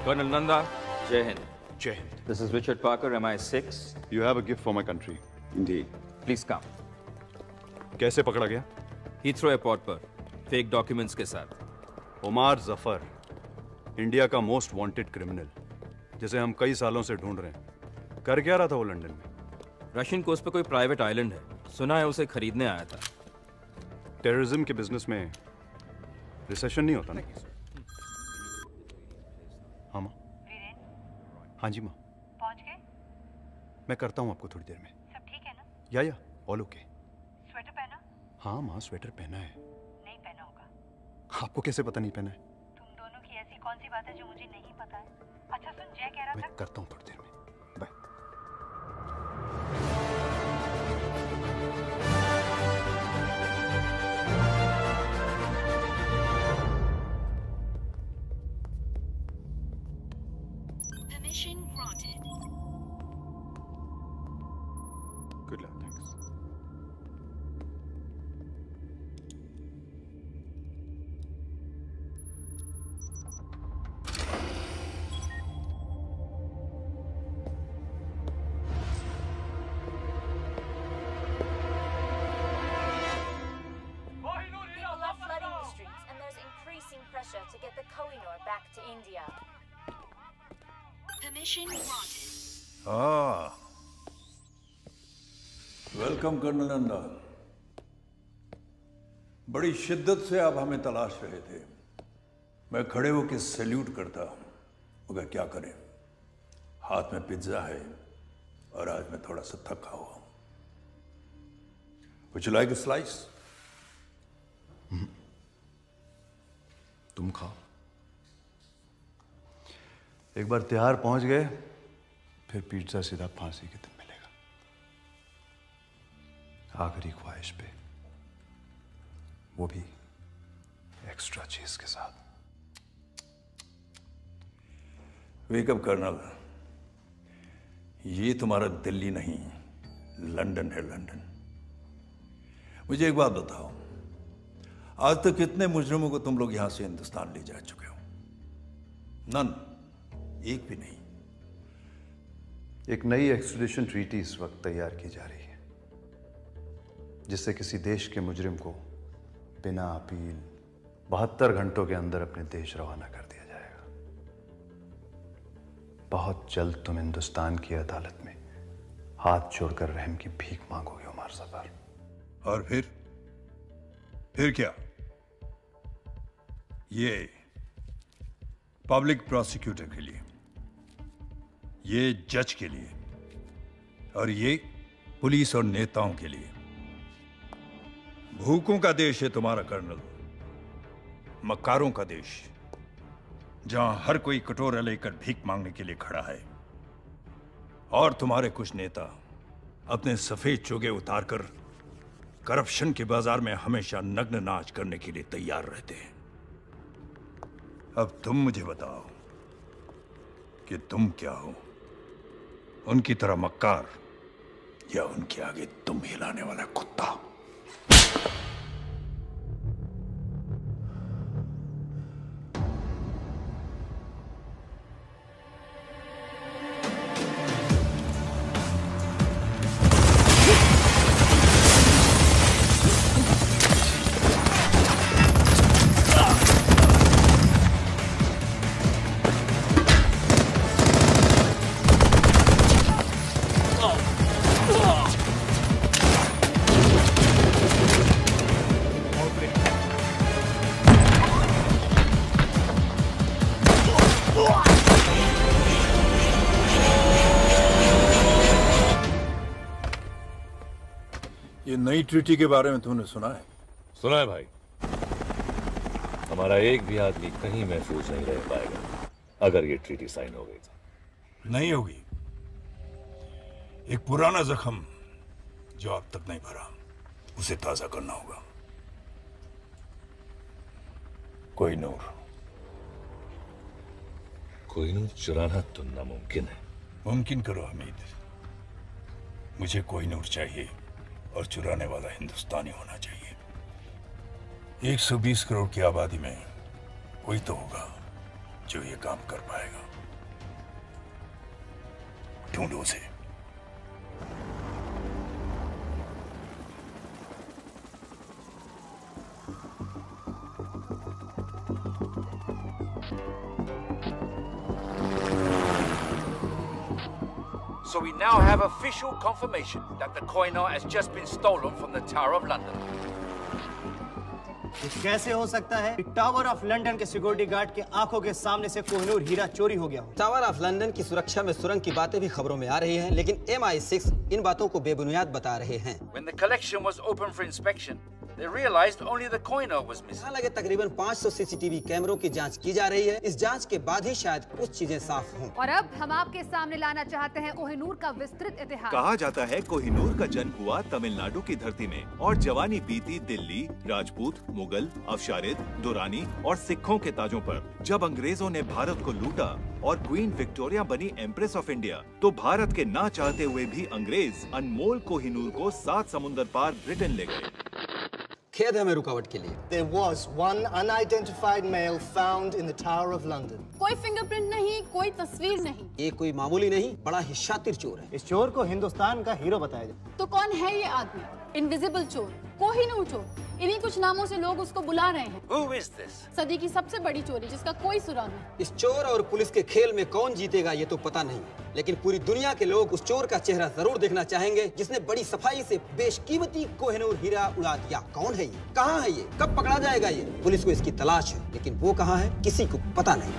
Colonel Nanda, Jai Hind. Jai Hind. This is Richard Parker, MI6. You have a gift for my country. Indeed. Please come. कैसे पकड़ा गया? Heathrow airport पर fake documents के साथ। उमार Zafar, India का most wanted criminal, जिसे हम कई सालों से ढूंढ रहे हैं। कर क्या रहा था वो लंदन में? रशियन कोस्ट पे कोई प्राइवेट आइलैंड है, सुना है उसे खरीदने आया था। टेररिज्म के बिजनेस में रिसेशन नहीं होता ना? हाँ माँ। हाँ जी माँ। पहुंच गए? मैं करता हूँ आपको थोड़ी देर में। सब ठीक है ना? या ऑल ओके। स्वेटर पहना? हाँ माँ, स्वेटर पहना है। नहीं पहना होगा। आपको कैसे पता नहीं पहना है? तुम दोनों की ऐसी कौन सी बात है जो मुझे नहीं पता है? अच्छा सुन, जय कह रहा था। मैं करता हूँ थोड़ी देर में। Bye. Permission granted. Good luck, thanks. pressure to get the Kohinoor back to India. Permission granted. Welcome colonel Nanda. बड़ी शिद्दत से आप हमें तलाश रहे थे। मैं खड़े होकर सैल्यूट करता मगर क्या करें, हाथ में पिज्जा है और आज मैं थोड़ा सा थका हुआ हूं। Would you like a slice? तुम खाओ। एक बार तिहाड़ पहुंच गए फिर पिज्जा सीधा फांसी के दिन मिलेगा। आखिरी ख्वाहिश पे, वो भी एक्स्ट्रा चीज के साथ। वेकअप कर्नल, ये तुम्हारा दिल्ली नहीं लंदन है, लंदन। मुझे एक बात बताओ, आज तक कितने मुजरिमों को तुम लोग यहां से हिंदुस्तान ले जा चुके हो? नन, एक भी नहीं। एक नई एक्सट्रेडिशन ट्रीटी इस वक्त तैयार की जा रही है, जिससे किसी देश के मुजरिम को बिना अपील 72 घंटों के अंदर अपने देश रवाना कर दिया जाएगा। बहुत जल्द तुम हिंदुस्तान की अदालत में हाथ जोड़कर रहम की भीख मांगोगे उमर जफर। और फिर क्या? ये पब्लिक प्रोसिक्यूटर के लिए, ये जज के लिए और ये पुलिस और नेताओं के लिए। भूखों का देश है तुम्हारा कर्नल, मक्कारों का देश, जहां हर कोई कटोरा लेकर भीख मांगने के लिए खड़ा है। और तुम्हारे कुछ नेता अपने सफेद चोगे उतारकर करप्शन के बाजार में हमेशा नग्न नाच करने के लिए तैयार रहते हैं। अब तुम मुझे बताओ कि तुम क्या हो, उनकी तरह मक्कार या उनके आगे तुम हिलाने वाला कुत्ता? नई ट्रीटी के बारे में तुमने सुना है? सुना है भाई। हमारा एक भी आदमी कहीं महफूज नहीं रह पाएगा अगर ये ट्रीटी साइन हो गई तो। नहीं होगी। एक पुराना जख्म जो अब तक नहीं भरा, उसे ताजा करना होगा। कोहिनूर चुराना तो नामुमकिन है। मुमकिन करो हमीद। मुझे कोहिनूर चाहिए और चुराने वाला हिंदुस्तानी होना चाहिए। 120 करोड़ की आबादी में कोई तो होगा जो ये काम कर पाएगा। ढूंढो उसे। So we now have official confirmation that the Koh-i-Noor has just been stolen from the Tower of London. ये कैसे हो सकता है? टावर ऑफ लंदन के सिक्योरिटी गार्ड के आंखों के सामने से कोहिनूर हीरा चोरी हो गया हो। टावर ऑफ लंदन की सुरक्षा में सुरंग की बातें भी खबरों में आ रही हैं, लेकिन MI6 इन बातों को बेबुनियाद बता रहे हैं। When the collection was opened for inspection, they realized only the Koh-i-Noor was missing. लगे तकरीबन 500 CCTV कैमरों की जांच की जा रही है। इस जांच के बाद ही शायद कुछ चीजें साफ हों। और अब हम आपके सामने लाना चाहते हैं कोहिनूर का विस्तृत इतिहास। कहा जाता है कोहिनूर का जन्म हुआ तमिलनाडु की धरती में और जवानी बीती दिल्ली, राजपूत, मुगल, अफशारिद, दुरानी और सिखों के ताजों पर। जब अंग्रेजों ने भारत को लूटा और क्वीन विक्टोरिया बनी एम्प्रेस ऑफ इंडिया, तो भारत के ना चाहते हुए भी अंग्रेज अनमोल कोहिनूर को 7 समुंदर पार ब्रिटेन ले गए। खेद है हमें रुकावट के लिए। There was one unidentified male found in the Tower of London. कोई फिंगरप्रिंट नहीं, कोई तस्वीर नहीं। ये कोई मामूली नहीं, बड़ा ही शातिर चोर है। इस चोर को हिंदुस्तान का हीरो बताया जाए। तो कौन है ये आदमी? इनविजिबल चोर, कोहिनूर चोर, इन्हीं कुछ नामों से लोग उसको बुला रहे हैं। Who is this? सदी की सबसे बड़ी चोरी जिसका कोई सुराग नहीं। इस चोर और पुलिस के खेल में कौन जीतेगा ये तो पता नहीं, लेकिन पूरी दुनिया के लोग उस चोर का चेहरा जरूर देखना चाहेंगे जिसने बड़ी सफाई से बेशकीमती कोहिनूर हीरा उड़ा दिया। कौन है ये? कहाँ है ये? कब पकड़ा जाएगा ये? पुलिस को इसकी तलाश है, लेकिन वो कहाँ है किसी को पता नहीं।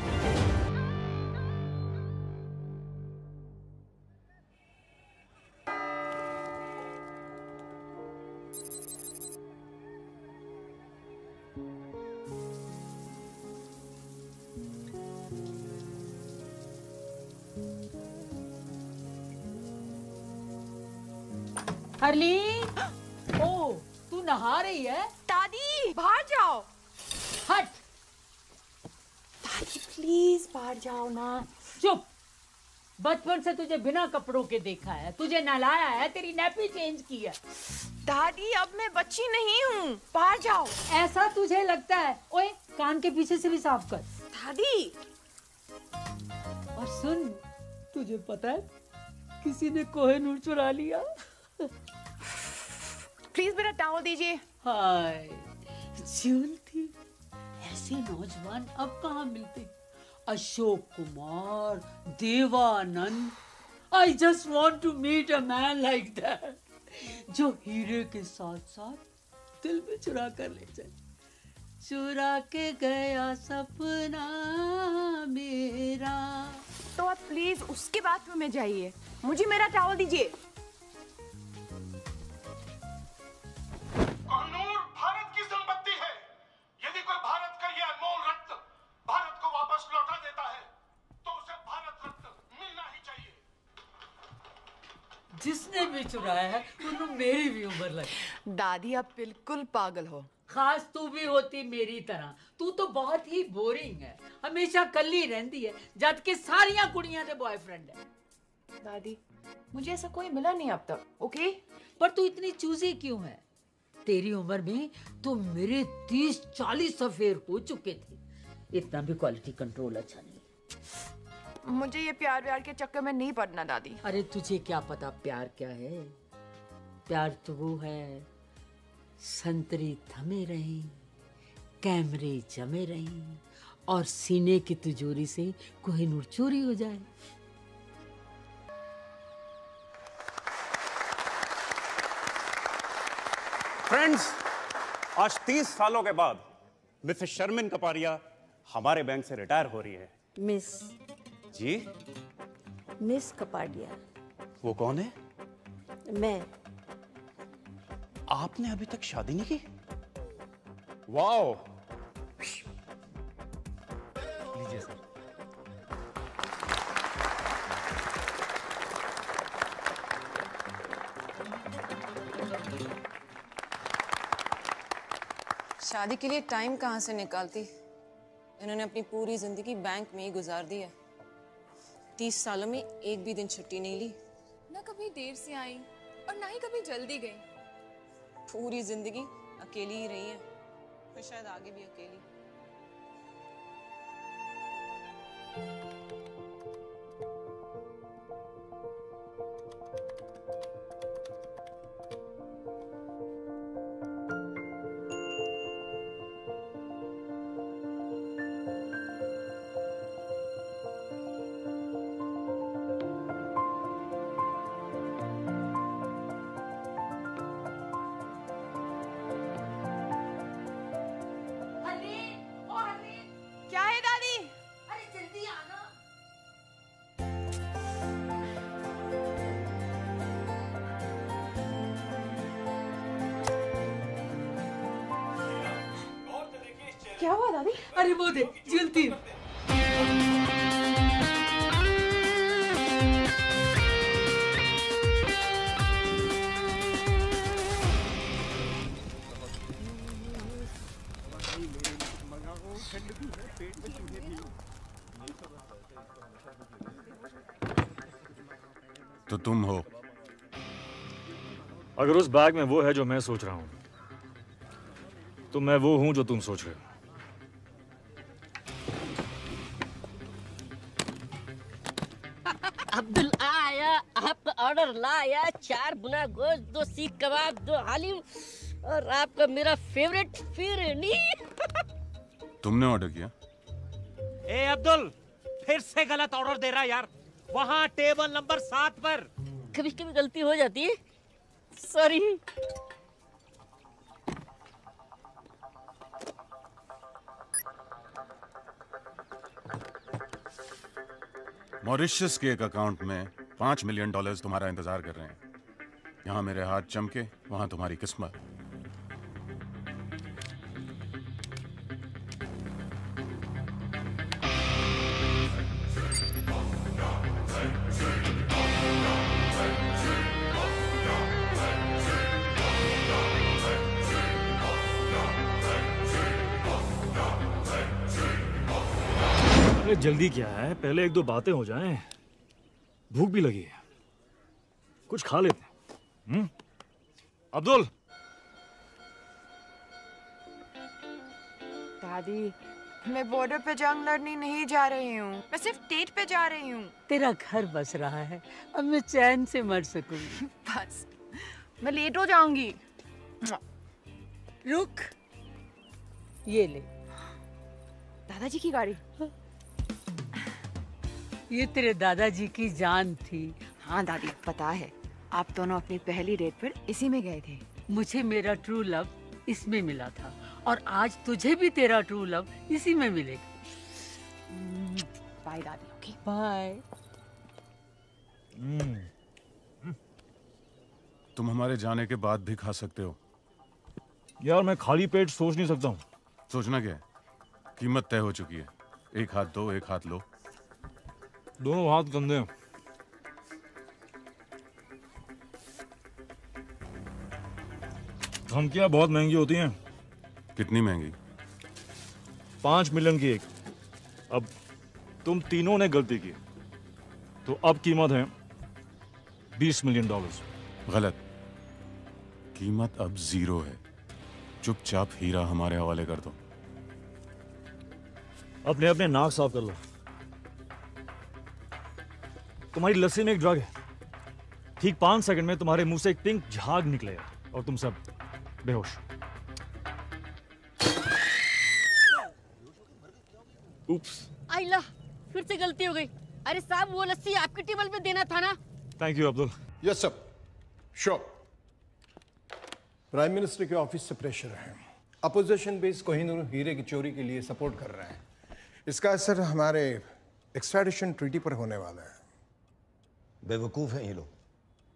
हरली, ओ तू नहा रही है? दादी बाहर जाओ। हट। दादी प्लीज बाहर जाओ ना। चुप। बचपन से तुझे बिना कपड़ों के देखा है, तुझे नहलाया है, तेरी नैपी चेंज की है। दादी अब मैं बच्ची नहीं हूँ, बाहर जाओ। ऐसा तुझे लगता है? ओए कान के पीछे से भी साफ कर। दादी। और सुन, तुझे पता है किसी ने कोहिनूर चुरा लिया। प्लीज मेरा टॉवल दीजिए। हाय ज्योति, ऐसे नौजवान अब कहाँ मिलते? Ashok Kumar, Devanand. I just want to meet a man like that, जो हीरे के साथ साथ दिल में चुरा कर ले जाए। चुरा के गया सपना मेरा। तो आप प्लीज उसके बाथरूम में जाइए, मुझे मेरा टॉवल दीजिए। कोहिनूर भारत की संपत्ति है। यदि कोई भारत का ये अनमोल रत्न भारत को वापस लौटा देता है तो उसे भारत रत्न मिलना ही चाहिए। जिसने भी चुराया है उन्होंने मेरी भी उम्र लगी। दादी आप बिल्कुल पागल हो। खास तू भी होती मेरी तरह। तू तो बहुत ही बोरिंग है, हमेशा कल्ली रहती है, जबकि सारियां कुड़ियां दे बॉयफ्रेंड है। दादी मुझे ऐसा कोई मिला नहीं अब तक। ओके पर तू इतनी चूजी क्यों है? तेरी उम्र में तो मेरे 30-40 अफेयर हो चुके थे। इतना भी क्वालिटी कंट्रोल अच्छा नहीं। मुझे ये प्यार व्यार के चक्कर में नहीं पड़ना दादी। अरे तुझे क्या पता प्यार क्या है? प्यार तो वो है, संतरी थमे रही, कैमरे जमे रही और सीने की तिजोरी से कोहिनूर चोरी हो जाए। फ्रेंड्स, आज 30 सालों के बाद मिसेस शर्मिन कपारिया हमारे बैंक से रिटायर हो रही है। मिस जी? मिस कपाडिया। वो कौन है? मैं। आपने अभी तक शादी नहीं की? वाओ। लीजिए सर। शादी के लिए टाइम कहाँ से निकालती। इन्होंने अपनी पूरी जिंदगी बैंक में ही गुजार दी है। 30 सालों में एक भी दिन छुट्टी नहीं ली। ना कभी देर से आई और ना ही कभी जल्दी गई। पूरी जिंदगी अकेली ही रही है और शायद आगे भी अकेली। क्या है दादी? अरे जल्दी आना। क्या हुआ दादी? अरे वो देख जल्दी। तो तुम हो? अगर उस बैग में वो है जो मैं सोच रहा हूं, तो मैं वो हूं जो तुम सोच रहे हो। अब्दुल आया, आपका ऑर्डर लाया। 4 बुना गोश्त, 2 सीख कबाब, 2 हालिम और आपका मेरा फेवरेट फिरनी। तुमने ऑर्डर किया? ए अब्दुल, फिर से गलत ऑर्डर दे रहा यार। वहाँ टेबल नंबर 7 पर। कभी कभी गलती हो जाती है, सॉरी। मॉरिशस के एक अकाउंट में $5 मिलियन तुम्हारा इंतजार कर रहे हैं। यहाँ मेरे हाथ चमके, वहाँ तुम्हारी किस्मत। अरे जल्दी क्या है, पहले 1-2 बातें हो जाएं। भूख भी लगी है, कुछ खा लेते हैं। अब्दुल। दादी, मैं बॉर्डर पे जंग लड़ने नहीं जा रही हूँ, मैं सिर्फ डेट पे जा रही हूँ। तेरा घर बस रहा है, अब मैं चैन से मर सकूंगी। बस, मैं लेट हो जाऊंगी। रुक, ये ले। दादाजी की गाड़ी। ये तेरे दादाजी की जान थी। हाँ दादी, पता है। आप दोनों अपनी पहली डेट पर इसी में गए थे। मुझे मेरा ट्रू लव इसमें मिला था और आज तुझे भी तेरा ट्रू लव इसी में मिलेगा। बाय दादी। Okay bye. तुम हमारे जाने के बाद भी खा सकते हो। यार मैं खाली पेट सोच नहीं सकता हूँ। सोचना क्या है? कीमत तय हो चुकी है। एक हाथ दो, एक हाथ लो। दोनों हाथ गंदे हैं। धमकियां बहुत महंगी होती हैं। कितनी महंगी? 5 मिलियन की एक। अब तुम तीनों ने गलती की, तो अब कीमत है $20 मिलियन। गलत। कीमत अब 0 है। चुपचाप हीरा हमारे हवाले कर दो। अपने अपने नाक साफ कर लो। तुम्हारी लस्सी में एक ड्रग है। ठीक 5 सेकंड में तुम्हारे मुंह से एक पिंक झाग निकलेगा और तुम सब बेहोश। उप्स। आइला, फिर से गलती हो गई। अरे साहब, वो लस्सी आपकी टेबल पे देना था ना। Thank you Abdul. Yes sir, sure. Prime minister के ऑफिस से प्रेशर है। अपोजिशन बेस कोहिनूर हीरे की चोरी के लिए सपोर्ट कर रहे हैं। इसका असर हमारे एक्सट्रैडिशन ट्रीटी पर होने वाला है। बेवकूफ हैं ये लोग।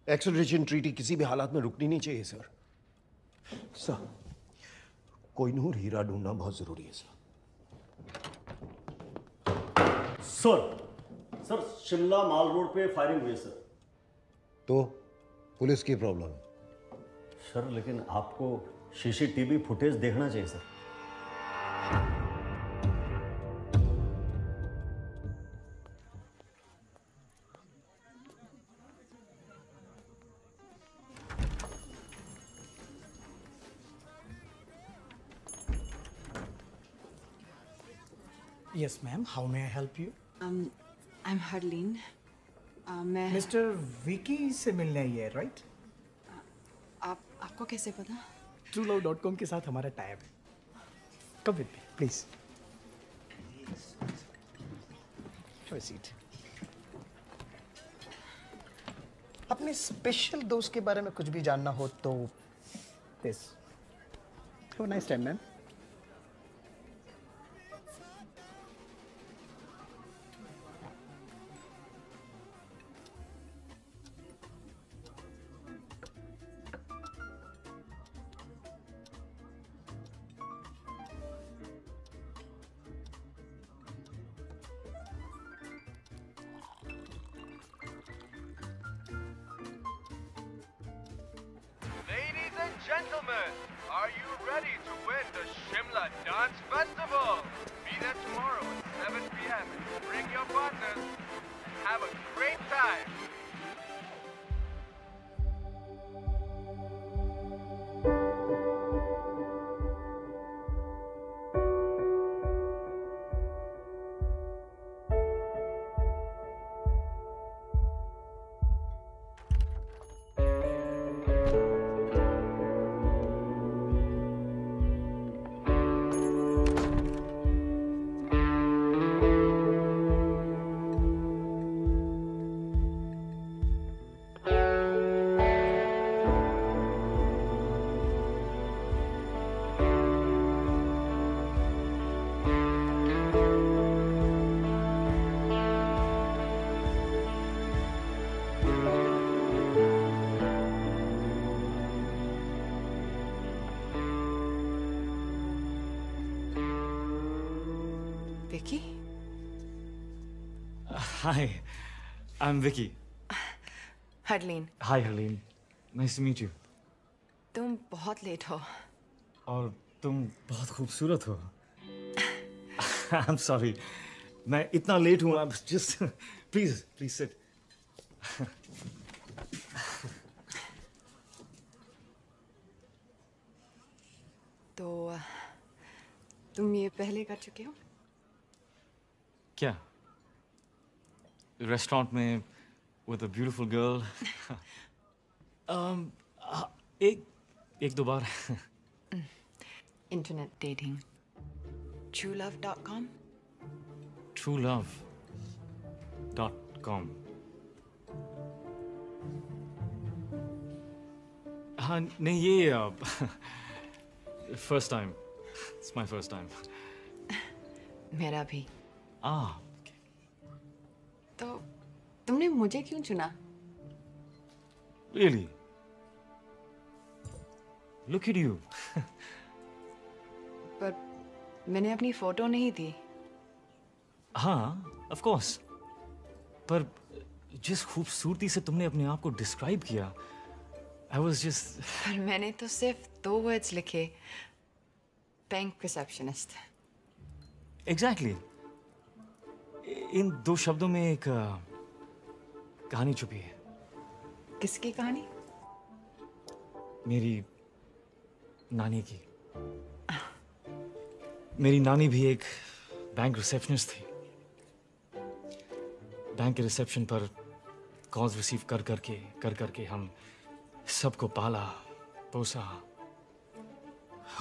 एक्सट्रैडिशन ट्रीटी किसी भी हालात में रुकनी नहीं चाहिए सर। सर, कोहिनूर हीरा ढूंढना बहुत जरूरी है सर। सर शिमला माल रोड पे फायरिंग हुई है सर। तो पुलिस की प्रॉब्लम है सर, लेकिन आपको सीसीटीवी फुटेज देखना चाहिए sir. Yes, ma'am. How may I help you? I'm Harleen. मैं Mr. Vicky से मिलने आई है, right? आपको कैसे पता? TrueLove.com के साथ हमारा टाइप है. Come with me, please. Have a seat. अपने स्पेशल दोस्त के बारे में कुछ भी जानना हो तो this. Have a nice time, ma'am. Ladies and gentlemen, are you ready to win the Shimla Dance Festival? Be there tomorrow at 7 p.m. Bring your partners and have a great time. Vicky? Hi, I'm Vicky. Harleen, Hi, Harleen. Nice to meet you. तुम बहुत late हो. और तुम बहुत खूबसूरत हो. I'm sorry. मैं इतना लेट हूँ. I'm just please sit. तो तुम ये पहले कर चुके हो? क्या? रेस्टोरेंट में with a beautiful girl. एक दो बार. Internet dating. TrueLove.com? TrueLove.com. हाँ नहीं ये first time. It's my first time. मेरा भी. Okay. तो तुमने मुझे क्यों चुना? Really? Look at you. पर मैंने अपनी फोटो नहीं दी. हाँ, of course. पर जिस खूबसूरती से तुमने अपने आप को डिस्क्राइब किया, I was just. पर मैंने तो सिर्फ 2 words लिखे. Bank receptionist. Exactly. इन 2 शब्दों में एक कहानी छुपी है. किसकी कहानी? मेरी नानी की. मेरी नानी भी एक बैंक रिसेप्शनिस्ट थी. बैंक के रिसेप्शन पर कॉल्स रिसीव कर करके हम सबको पाला पोसा.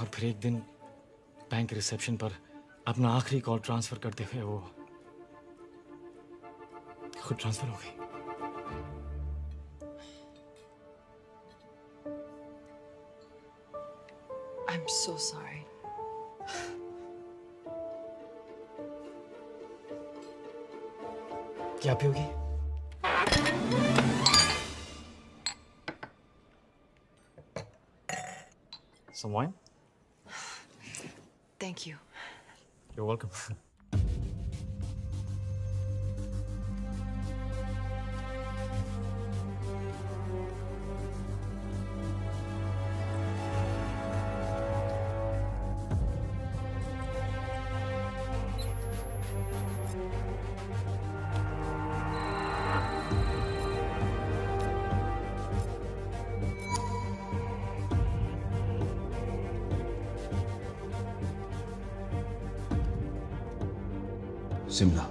और फिर एक दिन बैंक रिसेप्शन पर अपना आखिरी कॉल ट्रांसफर करते हुए वो खुद ट्रांसफर हो गई. I'm so sorry. क्या पियोगी? Some wine? Thank you. You're welcome. Shimla.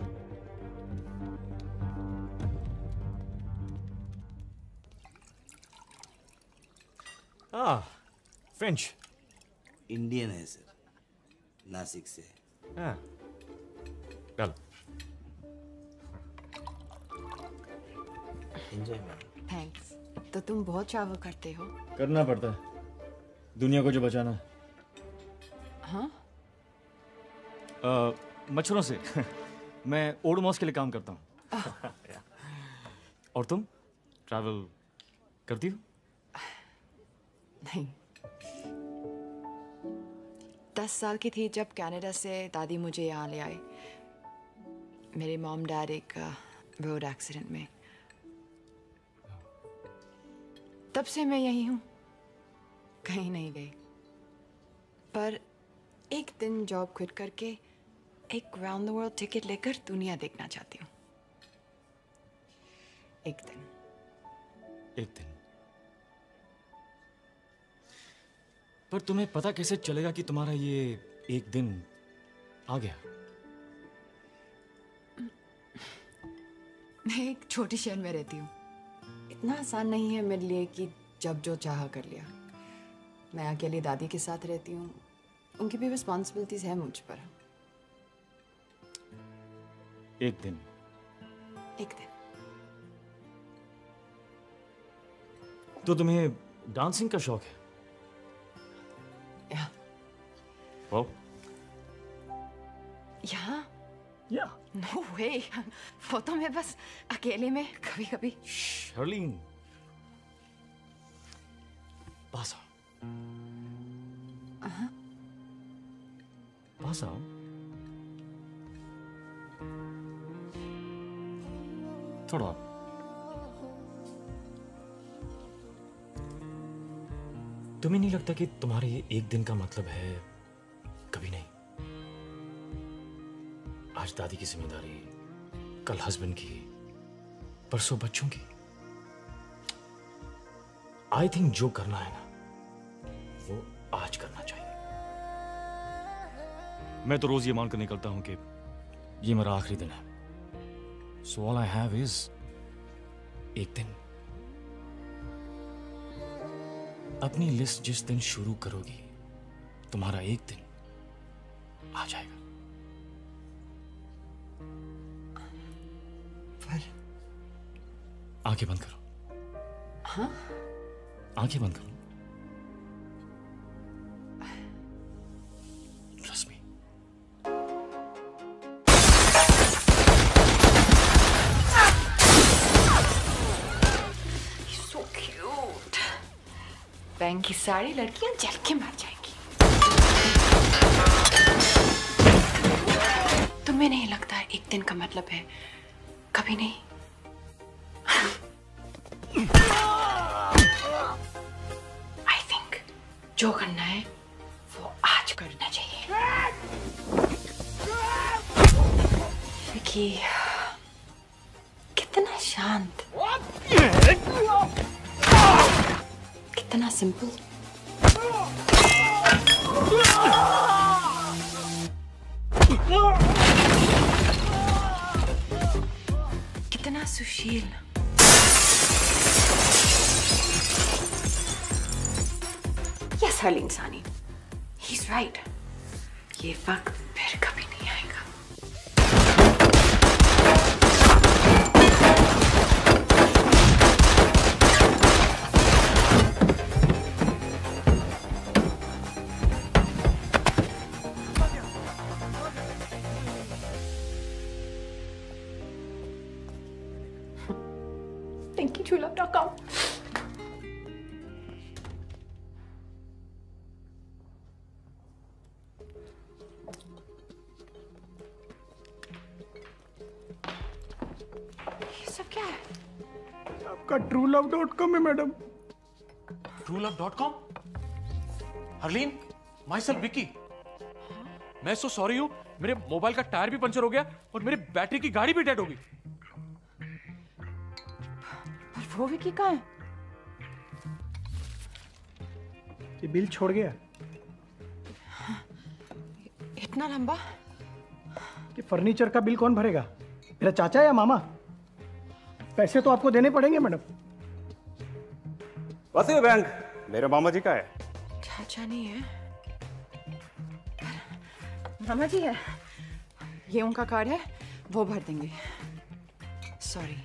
French. Indian है सर, नासिक से। हाँ, चल। Enjoy ma'am. थैंक्स। तो तुम बहुत ट्रैवल करते हो? करना पड़ता है, दुनिया को जो बचाना है। हाँ? मच्छरों से। मैं ओडोमॉस के लिए काम करता हूँ। और तुम ट्रैवल करती हो? नहीं। 10 साल की थी जब कनाडा से दादी मुझे यहाँ ले आए। मेरे मॉम डैड एक रोड एक्सीडेंट में। तब से मैं यही हूँ, कहीं नहीं गई। पर एक दिन जॉब क्विट करके एक राउंड द वर्ल्ड टिकट लेकर दुनिया देखना चाहती हूँ। एक दिन। एक दिन। पर तुम्हें पता कैसे चलेगा कि तुम्हारा ये एक दिन आ गया? मैं एक छोटे शहर में रहती हूँ। इतना आसान नहीं है मेरे लिए कि जब जो चाहा कर लिया। मैं अकेली दादी के साथ रहती हूँ, उनकी भी रिस्पॉन्सिबिलिटीज है मुझ पर। एक दिन। एक दिन। तो तुम्हें डांसिंग का शौक है? वाह। यहाँ? या। नो वे। वो तो मैं बस अकेले में कभी कभी। शर्लिन, पास आओ। पास आओ। थोड़ा। तुम्हें नहीं लगता कि तुम्हारे ये एक दिन का मतलब है कभी नहीं? आज दादी की जिम्मेदारी, कल हस्बैंड की, परसों बच्चों की। आई थिंक जो करना है ना, वो आज करना चाहिए। मैं तो रोज ये मानकर निकलता हूं कि ये मेरा आखिरी दिन है। So all I have is एक दिन। अपनी लिस्ट जिस दिन शुरू करोगी, तुम्हारा एक दिन आ जाएगा। पर आंखें बंद करो। हाँ? आंखें बंद करो। Trust me. So cute. Bank की सारी लड़कियां जल के मर जाएंगी। तुम्हें नहीं लगता एक दिन का मतलब है कभी नहीं? आई थिंक जो करना है वो आज करना चाहिए। विकी कितना शांत, कितना सिंपल। कितना सुशील। यस हर्लिन सानी, ही इज राइट। ये वक्त फिर कभी नहीं आएगा। Thank you, truelove.com. ये सब क्या है? आपका truelove.com है madam. truelove.com? Harleen, my self Vicky. मैं सो सॉरी हूँ, मेरे मोबाइल का टायर भी पंचर हो गया और मेरी बैटरी की गाड़ी भी डेड हो गई। पर वो विकी कहाँ है? ये बिल छोड़ गया। इतना लंबा? कि फर्नीचर का बिल कौन भरेगा, मेरा चाचा या मामा? पैसे तो आपको देने पड़ेंगे मैडम। वैसे ये बैंक मेरे मामा जी का है। चाचा नहीं है, मामा जी है। ये उनका कार्ड है, वो भर देंगे। सॉरी।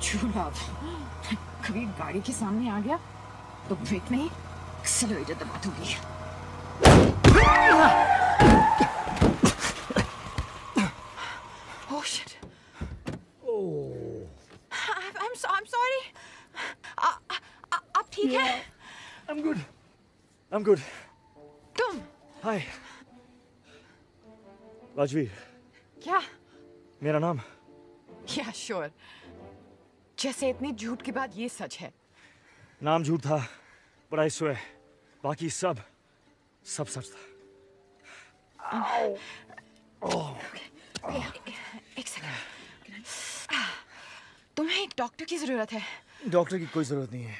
चूल्हा कभी गाड़ी के सामने आ गया तो ब्रेक नहीं, एक्सेलरेटर दबा दूंगी। Oh shit. I'm sorry. आप ठीक हैं? I'm good. तुम? Hi. राजवीर, क्या? मेरा नाम? Yeah, sure. जैसे इतने झूठ के बाद ये सच है। नाम झूठ था, बड़ा इश्यू है। बाकी सब सच था। एक सेकंड। तुम्हें एक डॉक्टर की जरूरत है। डॉक्टर की कोई जरूरत नहीं है।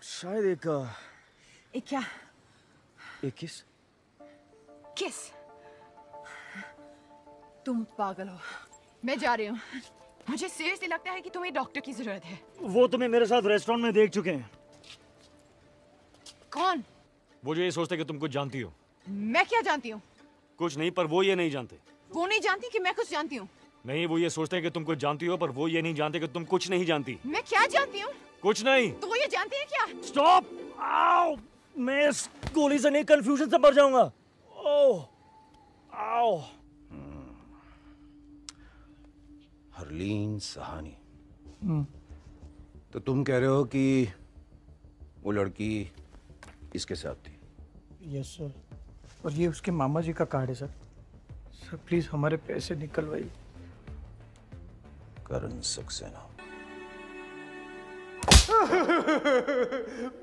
शायद एक क्या? एक किस? तुम पागल हो। मैं जा रही हूँ। मुझे सीरियसली लगता है कि तुम्हें डॉक्टर की जरूरत है। वो तुम्हें मेरे साथ रेस्टोरेंट में देख चुके हैं। कौन? वो जो ये सोचते कि तुम कुछ जानती हो। मैं क्या जानती हूँ? कुछ नहीं, पर वो ये नहीं जानते। वो नहीं जानती कि मैं कुछ जानती हूँ। नहीं, वो ये सोचते हैं कि तुम कुछ जानती हो, पर वो ये नहीं जानते कि तुम कुछ नहीं जानती। मैं क्या जानती हूँ? कुछ नहीं। तो वो ये जानती है क्या? स्टॉप! आओ! मैं इस गोली से नहीं, कंफ्यूजन से मर जाऊंगा। ओह! आओ! हरलीन सहानी। तो तुम कह रहे हो कि वो लड़की इसके साथ थी? यस सर, और ये उसके मामा जी का कार्ड है सर। सर प्लीज हमारे पैसे निकलवाइए। करण सक्सेना।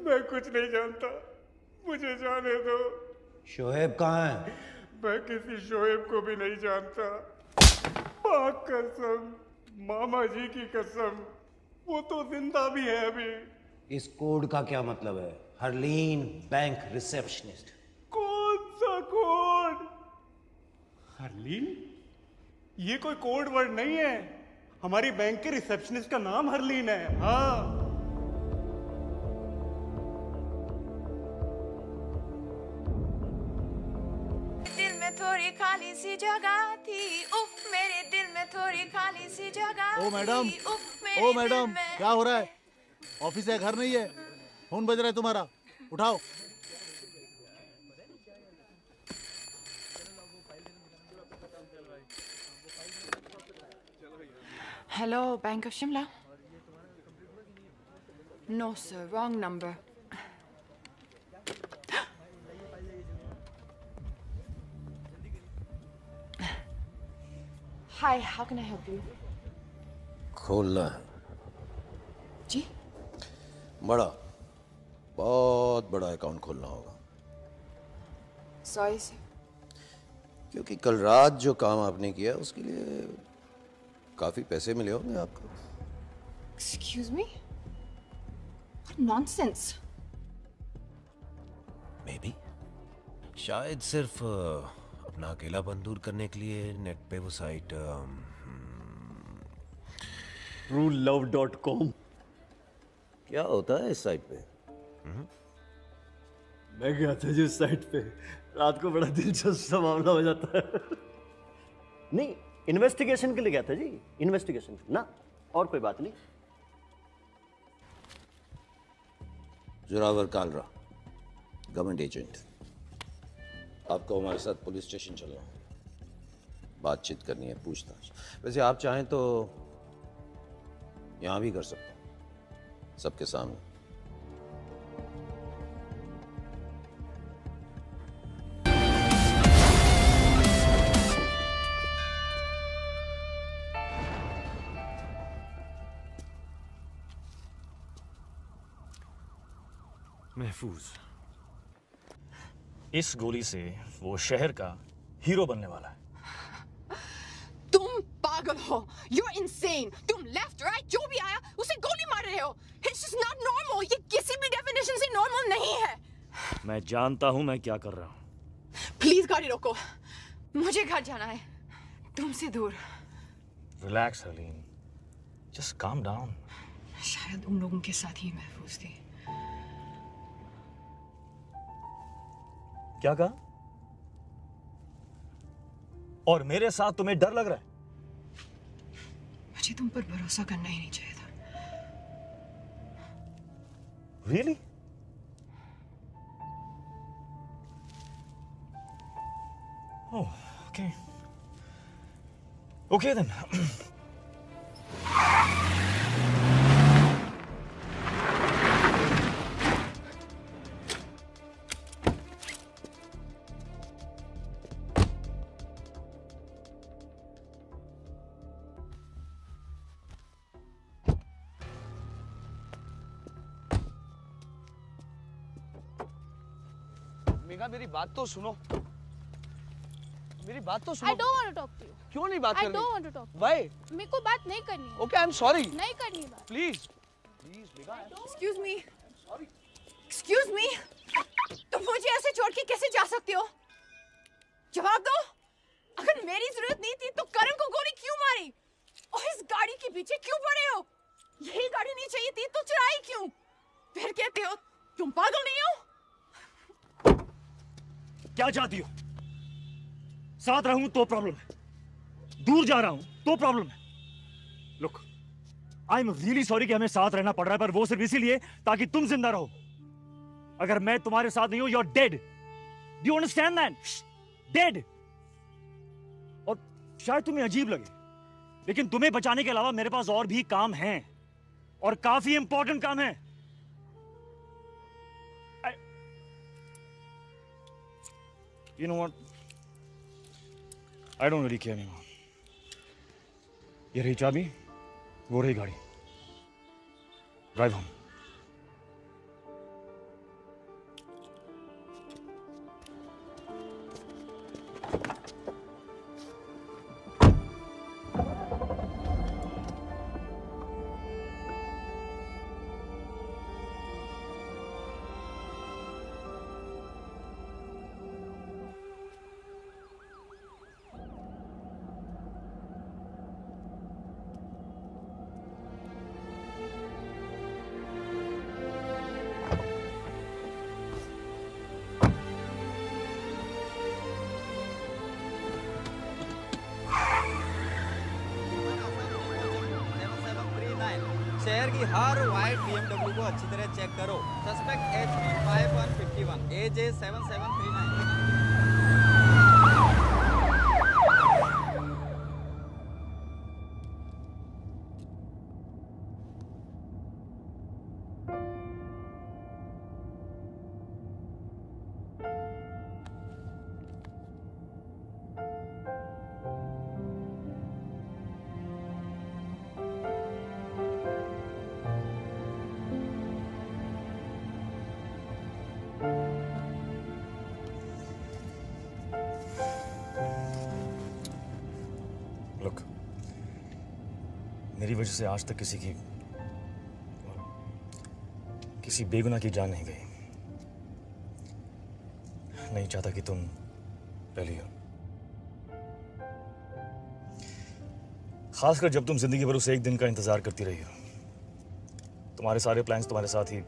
मैं कुछ नहीं जानता, मुझे जाने दो। शोएब कहाँ है? मैं किसी शोएब को भी नहीं जानता। पाक कसम, मामा जी की कसम, वो तो जिंदा भी है अभी। इस कोड का क्या मतलब है? Harleen bank receptionist. कौन सा कोड? हरलीन? ये कोई कोड वर्ड नहीं है। हमारी बैंक के रिसेप्शनिस्ट का नाम हरलीन है। हाँ। दिल में थोड़ी खाली सी जगह थी, उफ मेरे दिल में थोड़ी खाली सी जगह। ओ मैडम, क्या हो रहा है? ऑफिस है, घर नहीं है? फोन बज रहा है तुम्हारा, उठाओ। Hello, bank of Shimla? No sir, wrong number. Hi, how can I help you? खोलना है। जी? बहुत बड़ा अकाउंट खोलना होगा। Sorry sir. क्योंकि कल रात जो काम आपने किया उसके लिए काफी पैसे मिले होंगे आपको। Excuse me? Nonsense. May be शायद सिर्फ अपना अकेलापन दूर करने के लिए नेट पे वो साइट truelove.com। क्या होता है इस साइट पे? मैं गया था जिस साइट पे, रात को बड़ा दिलचस्प सा मामला हो जाता है। नहीं, इन्वेस्टिगेशन के लिए गया था जी, इन्वेस्टिगेशन ना, और कोई बात नहीं। Zorawar Kalra, government agent. आपको हमारे साथ पुलिस स्टेशन चलना है, बातचीत करनी है, पूछताछ। वैसे आप चाहें तो यहां भी कर सकते हैं, सबके सामने। महफूज, इस गोली से वो शहर का हीरो बनने वाला है। तुम पागल हो, you're insane। तुम लेफ्ट राइट जो भी आया उसे गोली मार रहे हो। It's just not normal. ये किसी भी definition से normal नहीं है. मैं जानता हूं मैं क्या कर रहा हूं. Please गाड़ी रोको. मुझे घर जाना है. तुमसे दूर. Relax, Harleen. Just calm down. शायद उन लोगों के साथ ही महफूज थी. क्या कहा? और मेरे साथ तुम्हें डर लग रहा है? मुझे तुम पर भरोसा करना ही नहीं चाहिए था. Really? Oh, okay. Okay then. Megha मेरी बात तो सुनो. मेरी बात तो सुनो. I don't want to talk to you. क्यों नहीं बात करनी? I don't want to talk. Why? मेरे को बात नहीं करनी है. Okay, I'm sorry. नहीं करनी है बात. Please. Please, Megha. Excuse me. Excuse me. तुम मुझे ऐसे छोड़ के कैसे जा सकते हो? जवाब दो. अगर मेरी जरूरत नहीं थी तो करण को गोली क्यों मारी? और इस गाड़ी के पीछे क्यों पड़े हो? यही गाड़ी नहीं चाहिए थी तो चुराई क्यों? फिर कहते हो तुम पागल नहीं हो? क्या चाहती हो? साथ रहूं तो प्रॉब्लम है, दूर जा रहा हूं तो प्रॉब्लम है. Look, I am really sorry कि हमें साथ रहना पड़ रहा है, पर वो सिर्फ इसीलिए ताकि तुम जिंदा रहो. अगर मैं तुम्हारे साथ नहीं हूं, you are dead. Do you understand that? Dead. और शायद तुम्हें अजीब लगे, लेकिन तुम्हें बचाने के अलावा मेरे पास और भी काम हैं, और काफी इंपॉर्टेंट काम है. You know what? I don't really care anymore. ये रही चाबी, वो रही गाड़ी. Drive home. शहर की हर वाइट BMW को अच्छी तरह चेक करो. Suspect HP 5151 AJ 7739. मेरी वजह से आज तक किसी बेगुनाह की जान नहीं गई. नहीं चाहता कि तुम पहली हो, खासकर जब तुम जिंदगी भर उस एक दिन का इंतजार करती रही हो. तुम्हारे सारे प्लान्स तुम्हारे साथ ही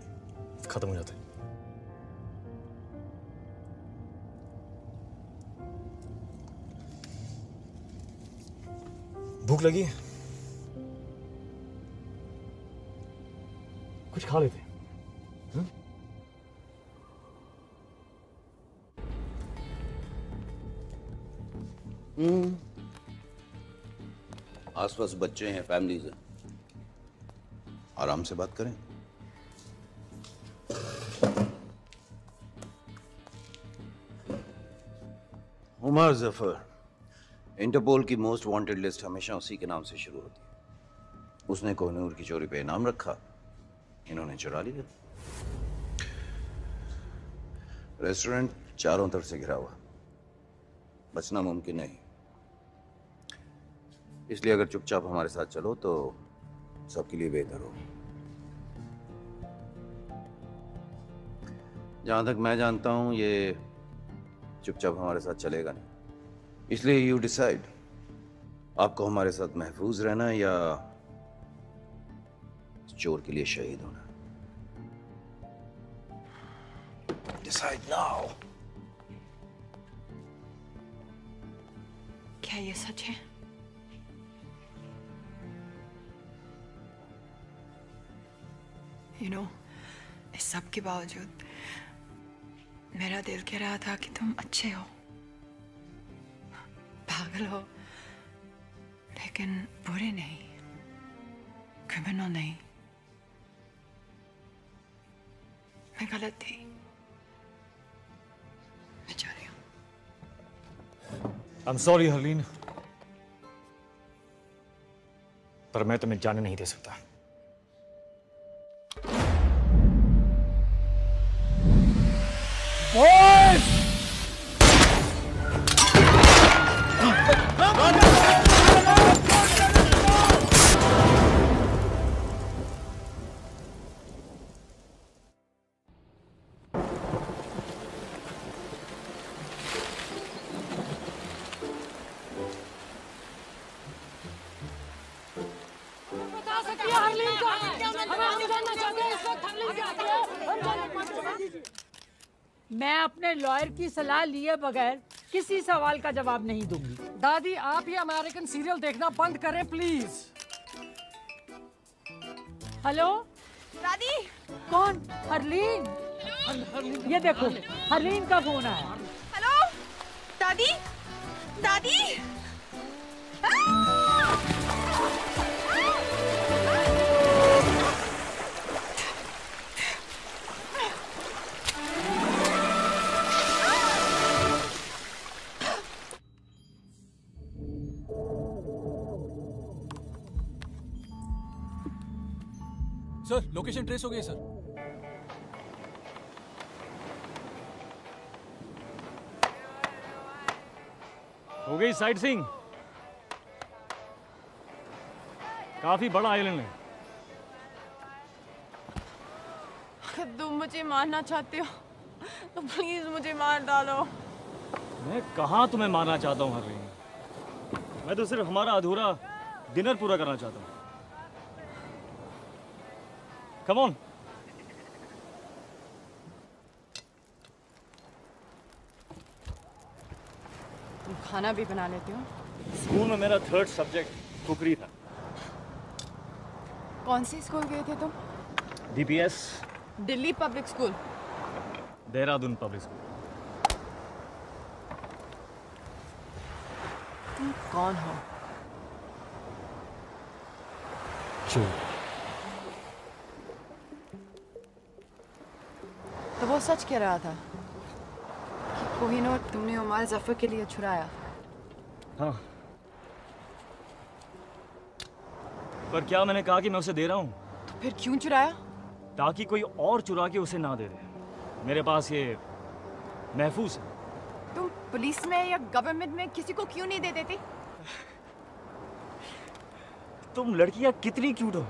खत्म हो जाते. भूख लगी है? कुछ खा लेते. आसपास बच्चे हैं, फैमिलीज हैं, आराम से बात करें. उमर जफर, इंटरपोल की मोस्ट वांटेड लिस्ट हमेशा उसी के नाम से शुरू होती है. उसने कोहिनूर की चोरी पे इनाम रखा, इन्होंने चुरा लिया. रेस्टोरेंट चारों तरफ से घिरा हुआ, बचना मुमकिन नहीं. इसलिए अगर चुपचाप हमारे साथ चलो तो सबके लिए बेहतर हो. जहां तक मैं जानता हूं ये चुपचाप हमारे साथ चलेगा नहीं, इसलिए यू डिसाइड आपको हमारे साथ महफूज रहना या चोर के लिए शहीद होना। Decide now. क्या ये सच है? You know, इस सब के बावजूद मेरा दिल कह रहा था कि तुम अच्छे हो, पागल हो, लेकिन बुरे नहीं, क्रिमिनल नहीं। मैं गलत थी, मैं जा रही हूँ। I'm sorry हरलीन, पर मैं तुम्हें जाने नहीं दे सकता। बॉस! मैं अपने लॉयर की सलाह लिए बगैर किसी सवाल का जवाब नहीं दूंगी। दादी आप ये अमेरिकन सीरियल देखना बंद करें प्लीज। हेलो दादी। कौन? हरलीन। ये देखो हरलीन का फोन आया। हेलो दादी। दादी सर लोकेशन ट्रेस हो गई सर। हो गई साइट सीइंग। काफी बड़ा आइलैंड है। तुम मुझे मारना चाहते हो तो प्लीज मुझे मार डालो। मैं कहाँ तुम्हें मारना चाहता हूँ हरलीन, मैं तो सिर्फ हमारा अधूरा डिनर पूरा करना चाहता हूँ। Come on. तुम खाना भी बना लेते हो? स्कूल में मेरा 3rd सब्जेक्ट कुकरी था। कौन से स्कूल गए थे तुम? DPS। Delhi public school. Dehradun public school. तुम कौन हो? चोर। तो वो सच कह रहा था कि कोहिनूर तुमने उमर जफर के लिए छुड़ाया। हाँ, पर क्या मैंने कहा कि मैं उसे दे रहा हूँ? तो फिर क्यों चुराया? ताकि कोई और चुरा के उसे ना दे दे। मेरे पास ये महफूज है। तुम पुलिस में या गवर्नमेंट में किसी को क्यों नहीं दे देते? तुम लड़कियां कितनी क्यूट हो,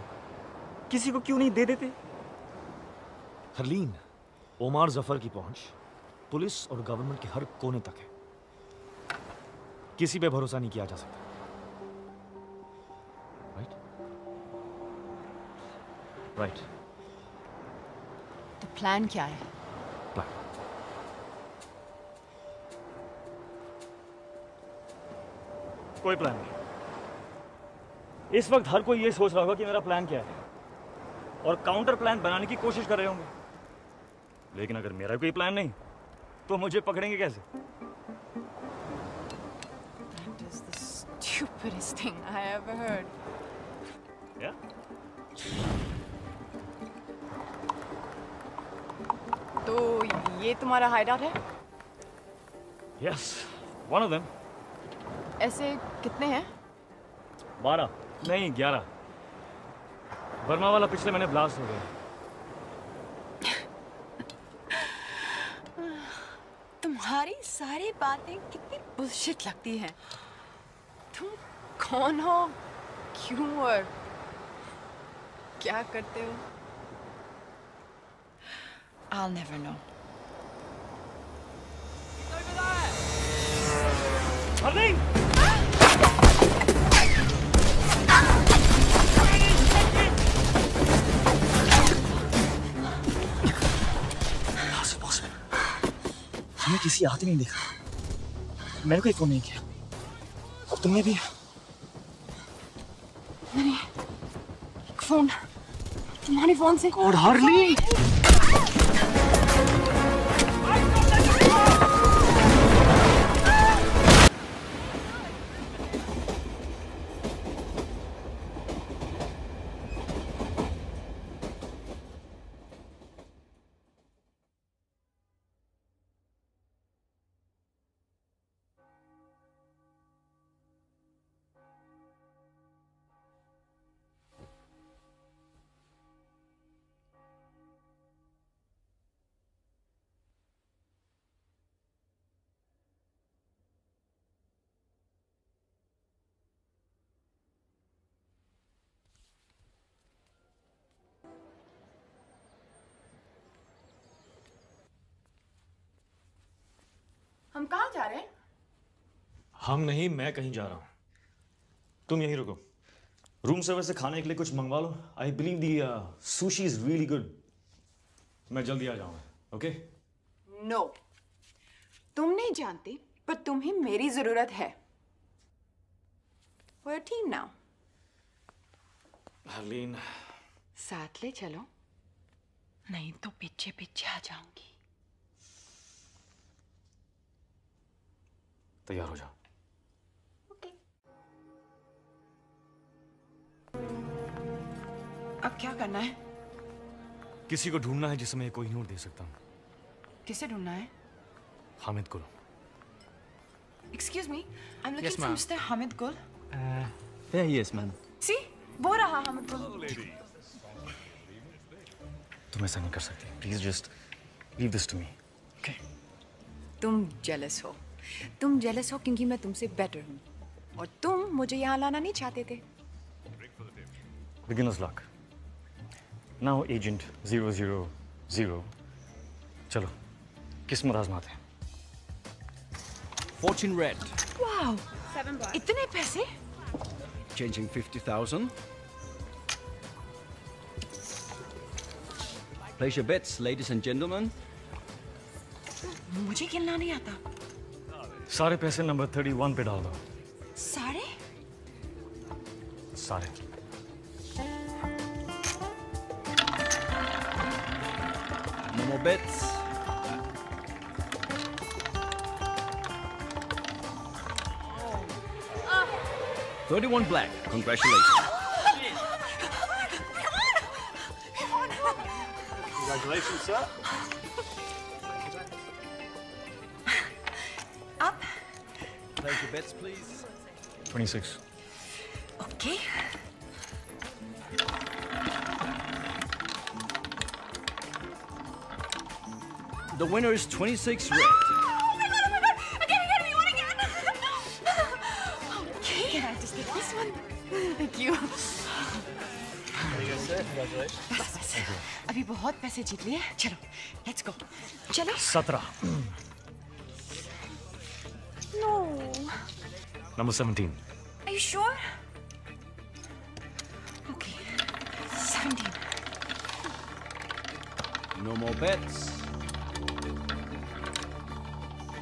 किसी को क्यों नहीं दे देते? हरलीन, ओमार जफर की पहुंच पुलिस और गवर्नमेंट के हर कोने तक है। किसी पे भरोसा नहीं किया जा सकता। राइट। तो प्लान क्या है? प्लान कोई प्लान नहीं। इस वक्त हर कोई ये सोच रहा होगा कि मेरा प्लान क्या है और काउंटर प्लान बनाने की कोशिश कर रहे होंगे। लेकिन अगर मेरा कोई प्लान नहीं तो मुझे पकड़ेंगे कैसे? That is the stupidest thing I ever heard. Yeah? तो ये तुम्हारा हाइडआउट है? Yes, one of them. ऐसे कितने हैं? 12 नहीं 11। वर्मा वाला पिछले महीने ब्लास्ट हो गया। तुम्हारी सारी बातें कितनी बुलशिट लगती हैं। तुम कौन हो, क्यों और क्या करते हो? I'll never know. हरलीन! हमने किसी आते नहीं देखा, मैंने कोई फोन नहीं किया, अब तुमने भी? मैंने फोन तुम्हारे फोन से। और हरलीन! हम कहाँ जा रहे हैं? हम नहीं, मैं कहीं जा रहा हूँ। तुम यहीं रुको। रूम सर्विस से खाने के लिए कुछ मंगवा लो। I believe the sushi is really good. मैं जल्दी आ जाऊंगा, ओके? नो, तुम नहीं जानती, पर तुम्हें मेरी जरूरत है। We're a team now. Harleen, साथ ले चलो, नहीं तो पीछे पीछे आ जाऊंगी। तैयार हो जाओ। अब क्या करना है? किसी को ढूंढना है जिसे मैं कोई नोट दे सकता हूँ। किसे ढूंढना है? हामिद को। Excuse me, I'm looking Yes, for ma'am. Mr. Hamid Gul. There he is, ma'am. See, वो रहा Hamid Gul. तुम ऐसा नहीं कर सकती। Please just leave this to me, okay? तुम जेलस हो। तुम जेलस हो क्योंकि मैं तुमसे बेटर हूँ, और तुम मुझे यहाँ लाना नहीं चाहते थे। Beginner's luck. Now Agent 000. चलो, किस्मत आजमाते हैं। Fortune red. वाह, इतने पैसे? Changing 50,000. Place your bets, ladies and gentlemen. मुझे खेलना नहीं आता। सारे पैसे नंबर 31 पे डाल दो। सारे? सारे। No more bets. Ah. 31 black. Congratulations. Congratulations, sir. Up. Place your bets, please. 26. Okay. The winner is 26 red. Oh my god! Again, you won again! Okay, can I just get this one? Thank you. There you go, sir. Congratulations. बस अभी बहुत पैसे जीत लिए। चलो, let's go. चलो। 17. No. Number 17. Are you sure? Okay. 17. No more bets.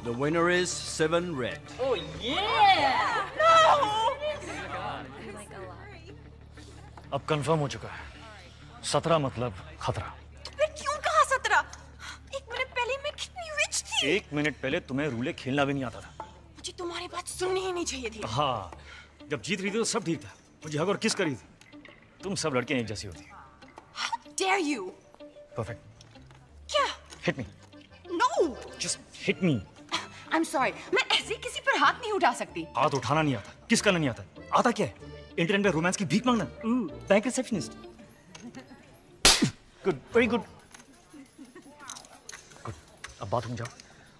The winner is 7 red. Oh yeah! No! अब confirm हो चुका है। 17 मतलब खतरा। मैं क्यों कहा 17? एक मिनट पहले मैं कितनी रिच थी। एक मिनट पहले तुम्हें रूले खेलना भी नहीं आता था। मुझे तुम्हारी बात सुननी ही नहीं चाहिए थी। हाँ, जब जीत रही थी तो सब ठीक था। मुझे हग और किस करी थी। तुम सब लड़कियां एक जैसी होती। How dare you? परफेक्ट। क्या? Hit me. No! Just hit me. I'm sorry. मैं ऐसे किसी पर हाथ नहीं उठा सकती। हाथ उठाना नहीं आता, किस करना नहीं आता। आता क्या है? इंटरनेट पे रोमांस की भीख मांगना। Bank receptionist. Good, very good. Good, अब बाथरूम जाओ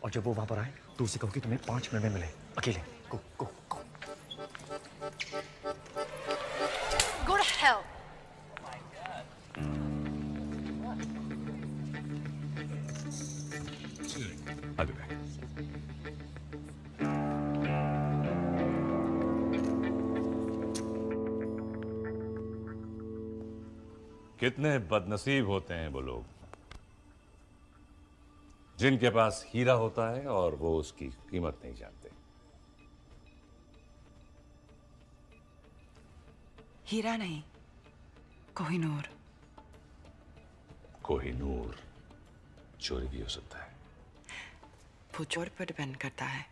और जब वो वहां पर आए तो उसे कहो कि तुम्हें 5 मिनट में मिले, अकेले। गो गो गो। Go to hell. I'll be back. कितने बदनसीब होते हैं वो लोग जिनके पास हीरा होता है और वो उसकी कीमत नहीं जानते। हीरा नहीं, कोहिनूर। कोहिनूर चोरी भी हो सकता है। वो चोर पर डिपेंड करता है।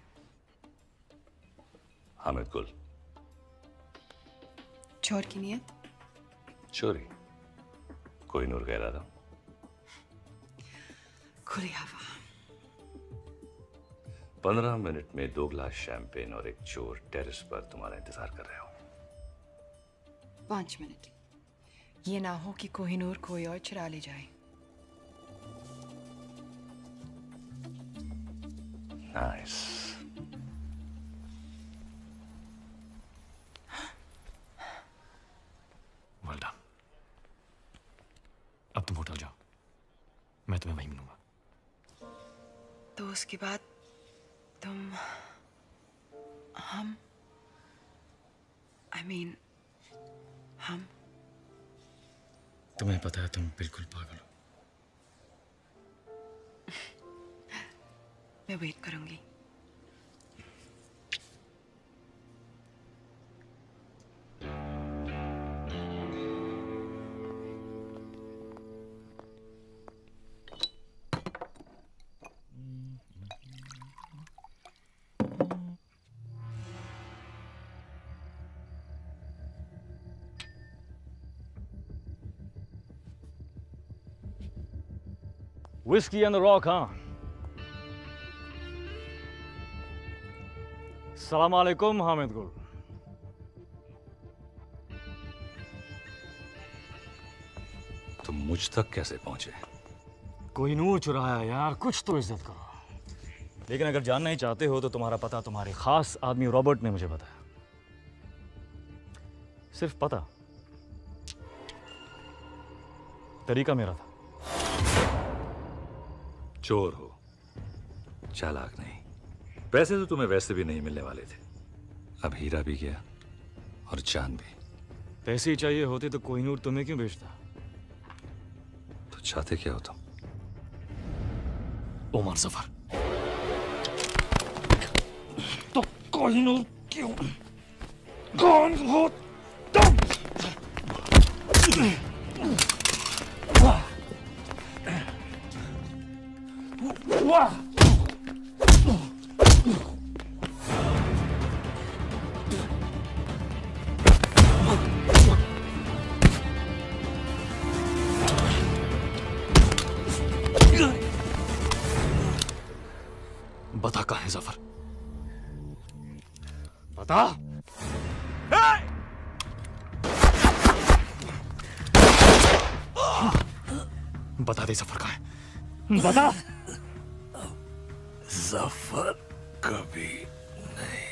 हामिद गुल। चोर की नियत? चोरी। कोहिनूर कह रहा था। खुली हवा। 15 मिनट में 2 गिलास शैंपेन और एक चोर टेरेस पर तुम्हारा इंतजार कर रहे हो। 5 मिनट। ये ना हो कि कोहिनूर कोई और चुरा ले जाए। नाइस। Well done. अब तुम होटल जाओ, मैं तुम्हें वहीं मिलूंगा। तो उसके बाद तुम हम हम तुम्हें पता है तुम बिल्कुल पागल हो। मैं वेट करूंगी। Whiskey on the rock, huh? सलाम अलैकुम हामिद गुल। तुम मुझ तक कैसे पहुंचे? कोहिनूर चुराया यार, कुछ तो इज्जत करो। लेकिन अगर जानना ही चाहते हो तो तुम्हारा पता तुम्हारे खास आदमी रॉबर्ट ने मुझे बताया। सिर्फ पता, तरीका मेरा था। चोर हो, चालाक नहीं। पैसे तो तुम्हें वैसे भी नहीं मिलने वाले थे। अब हीरा भी गया और जान भी। पैसे ही चाहिए होते तो कोहिनूर तुम्हें क्यों बेचता? तो चाहते क्या हो तुम? ओमर सफर। तो कोहिनूर क्यों? कौन हो तुम? वाह! बता कहाँ है जफर? बता। बता दे जफर कहाँ है? बता। जफर कभी नहीं।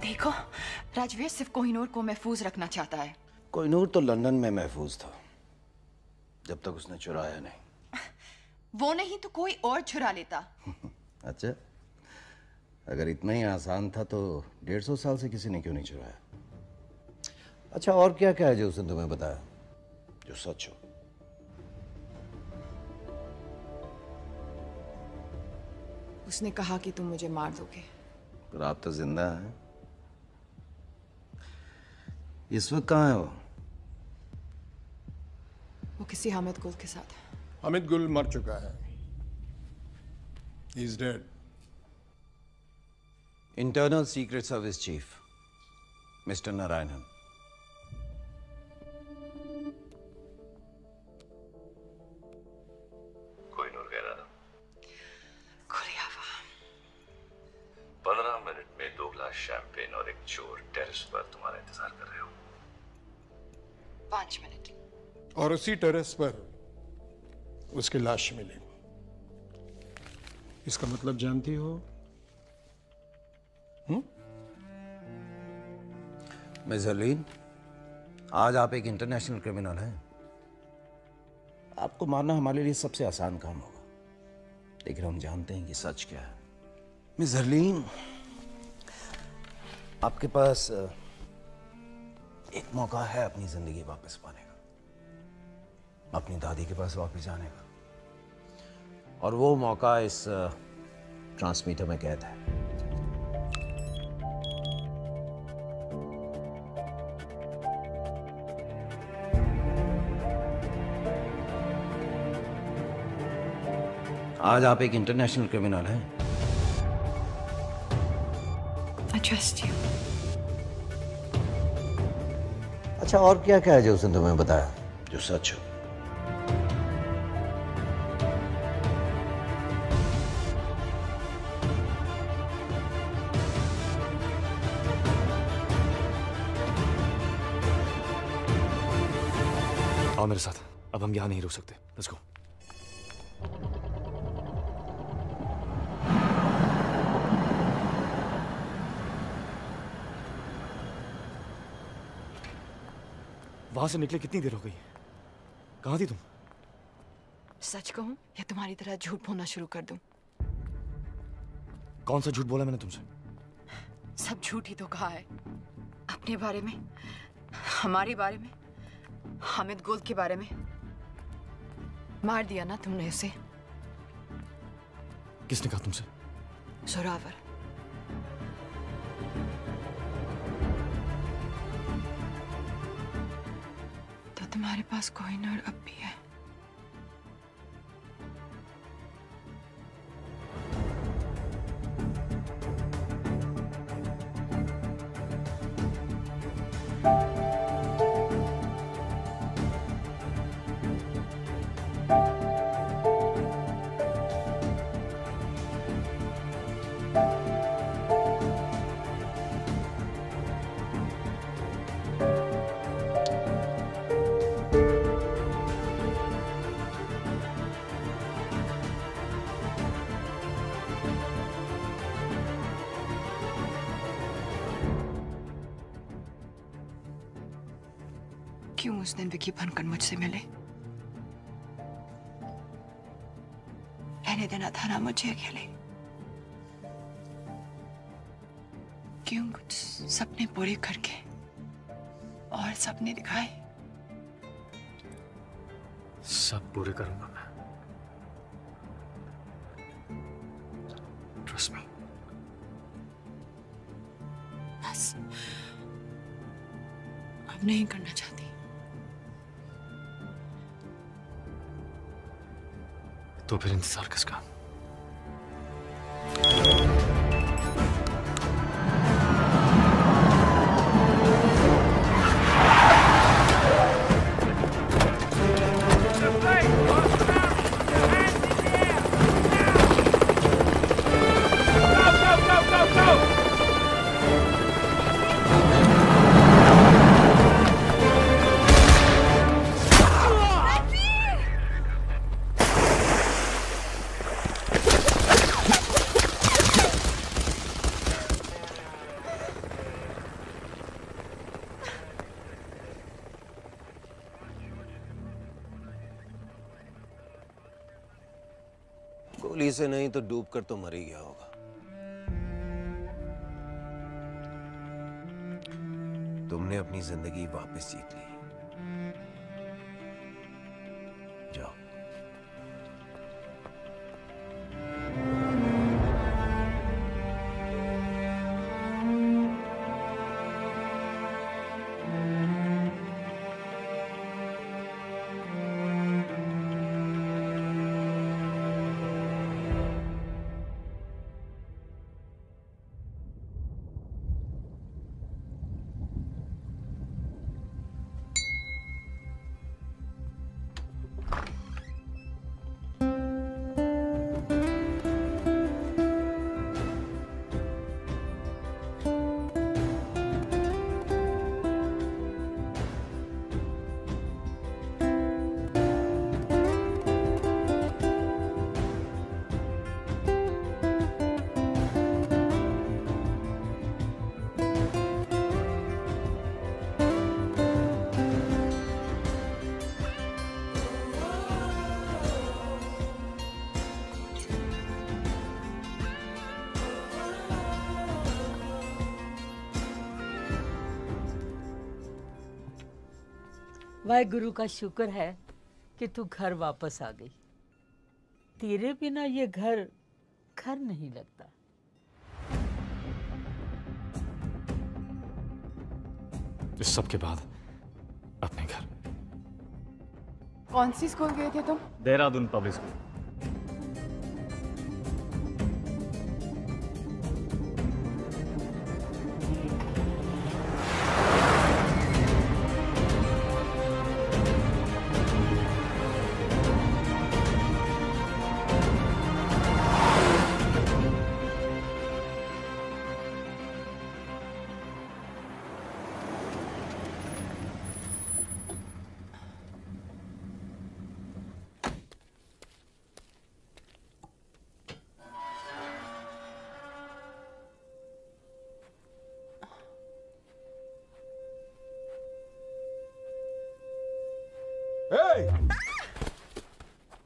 देखो, राजवीर सिर्फ कोहिनूर को महफूज रखना चाहता है। कोहिनूर तो लंदन में महफूज था जब तक उसने चुराया नहीं। वो नहीं तो कोई और चुरा लेता। अच्छा, अगर इतना ही आसान था तो 150 साल से किसी ने क्यों नहीं चुराया? अच्छा, और क्या क्या है जो उसने तुम्हें बताया जो सच हो? उसने कहा कि तुम मुझे मार दोगे। पर आप तो जिंदा हैं। इस वक्त कहाँ है वो? वो किसी हामिद गुल के साथ है। हामिद गुल मर चुका है। He is dead. Internal secret service chief mister Narayanan. Kohinoor कह रहा था। खुली हवा। शैंपेन और एक चोर टेरेस पर तुम्हारा इंतजार कर रहे हो। 5 मिनट। और उसी टेरेस पर उसकी लाश मिली। इसका मतलब जानती हो? मिस हरलीन, आज आप एक इंटरनेशनल क्रिमिनल हैं। आपको मारना हमारे लिए सबसे आसान काम होगा, लेकिन हम जानते हैं कि सच क्या है। मिस हरलीन, आपके पास एक मौका है अपनी जिंदगी वापस पाने का, अपनी दादी के पास वापस जाने का, और वो मौका इस ट्रांसमीटर में कैद है। आज आप एक इंटरनेशनल क्रिमिनल हैं। I trust you. अच्छा, और क्या क्या है जो उसने तुम्हें बताया जो सच हो? आओ मेरे साथ, अब हम यहाँ नहीं रुक सकते। Let's go. वहां से निकले कितनी देर हो गई? कहां थी तुम? सच कहूं या तुम्हारी तरह झूठ बोलना शुरू कर दूं? कौन सा झूठ बोला मैंने तुमसे? सब झूठ ही तो कहा है। अपने बारे में, हमारे बारे में, हामिद गोल्ड के बारे में। मार दिया ना तुमने उसे। किसने कहा तुमसे? जोरावर। तो तुम्हारे पास कोहिनूर अब भी है। क्यों उस दिन विकी बनकर मुझसे मिले? रहने देना था ना मुझे अकेले। क्यों कुछ सपने पूरे करके और सपने दिखाए? सब पूरे करूंगा मैं। Trust me. बस अब नहीं करना चाहती। तो फिर इंतजार किसका? गोली से नहीं तो डूब कर तो मर ही गया होगा। तुमने अपनी जिंदगी वापस जीत ली। जाओ। वाहेगुरु का शुक्र है कि तू घर वापस आ गई। तेरे बिना ये घर घर नहीं लगता। इस सब के बाद अपने घर। कौन सी स्कूल गए थे तुम? Dehradun public school.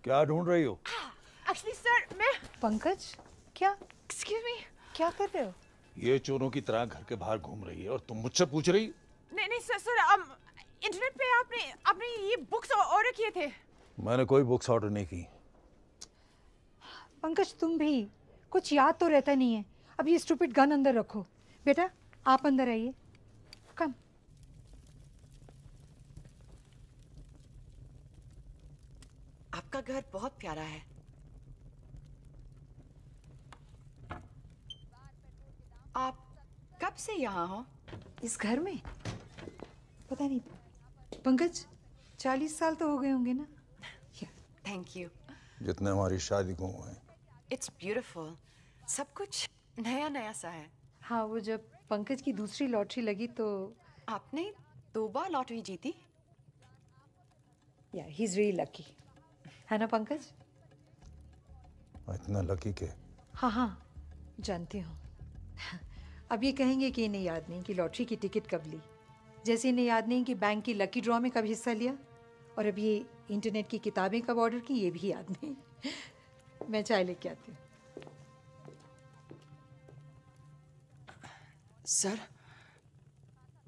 क्या ढूंढ रही हो? एक्चुअली सर मैं पंकज क्या? एक्सक्यूज मी, क्या कर रहे हो? ये चोरों की तरह घर के बाहर घूम रही है और तुम मुझसे पूछ रही? नहीं नहीं सर सर इंटरनेट पे आपने ये बुक्स ऑर्डर किए थे। मैंने कोई बुक्स ऑर्डर नहीं की। पंकज तुम भी कुछ याद तो रहता नहीं है। अब ये स्टूपिड गन अंदर रखो। बेटा आप अंदर आइए। कम। आपका घर बहुत प्यारा है। आप कब से यहाँ हो? इस घर में? पता नहीं पंकज 40 साल तो हो गए होंगे ना। Thank you. जितने हमारी शादी को हुए। It's beautiful. सब कुछ नया नया सा है। हाँ वो जब पंकज की दूसरी लॉटरी लगी तो आपने 2 बार लॉटरी जीती? या ही इज रियली लकी है ना पंकज? इतना लकी के? हाँ हाँ जानती हूँ। अब ये कहेंगे कि इन्हें याद नहीं कि लॉटरी की टिकट कब ली, जैसे इन्हें याद नहीं कि बैंक की लकी ड्रॉ में कब हिस्सा लिया, और अब ये इंटरनेट की किताबें कब ऑर्डर की ये भी याद नहीं। मैं चाय लेके आती हूँ। सर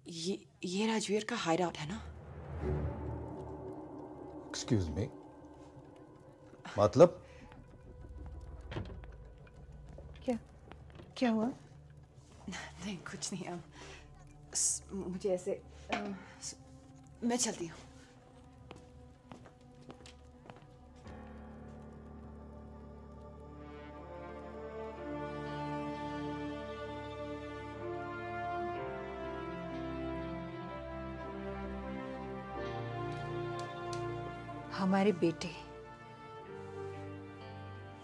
ये राजवीर का हाइड आउट है ना? एक्सक्यूज मी, मतलब? क्या हुआ? नहीं कुछ नहीं। मुझे ऐसे मैं चलती हूँ। हमारे बेटे,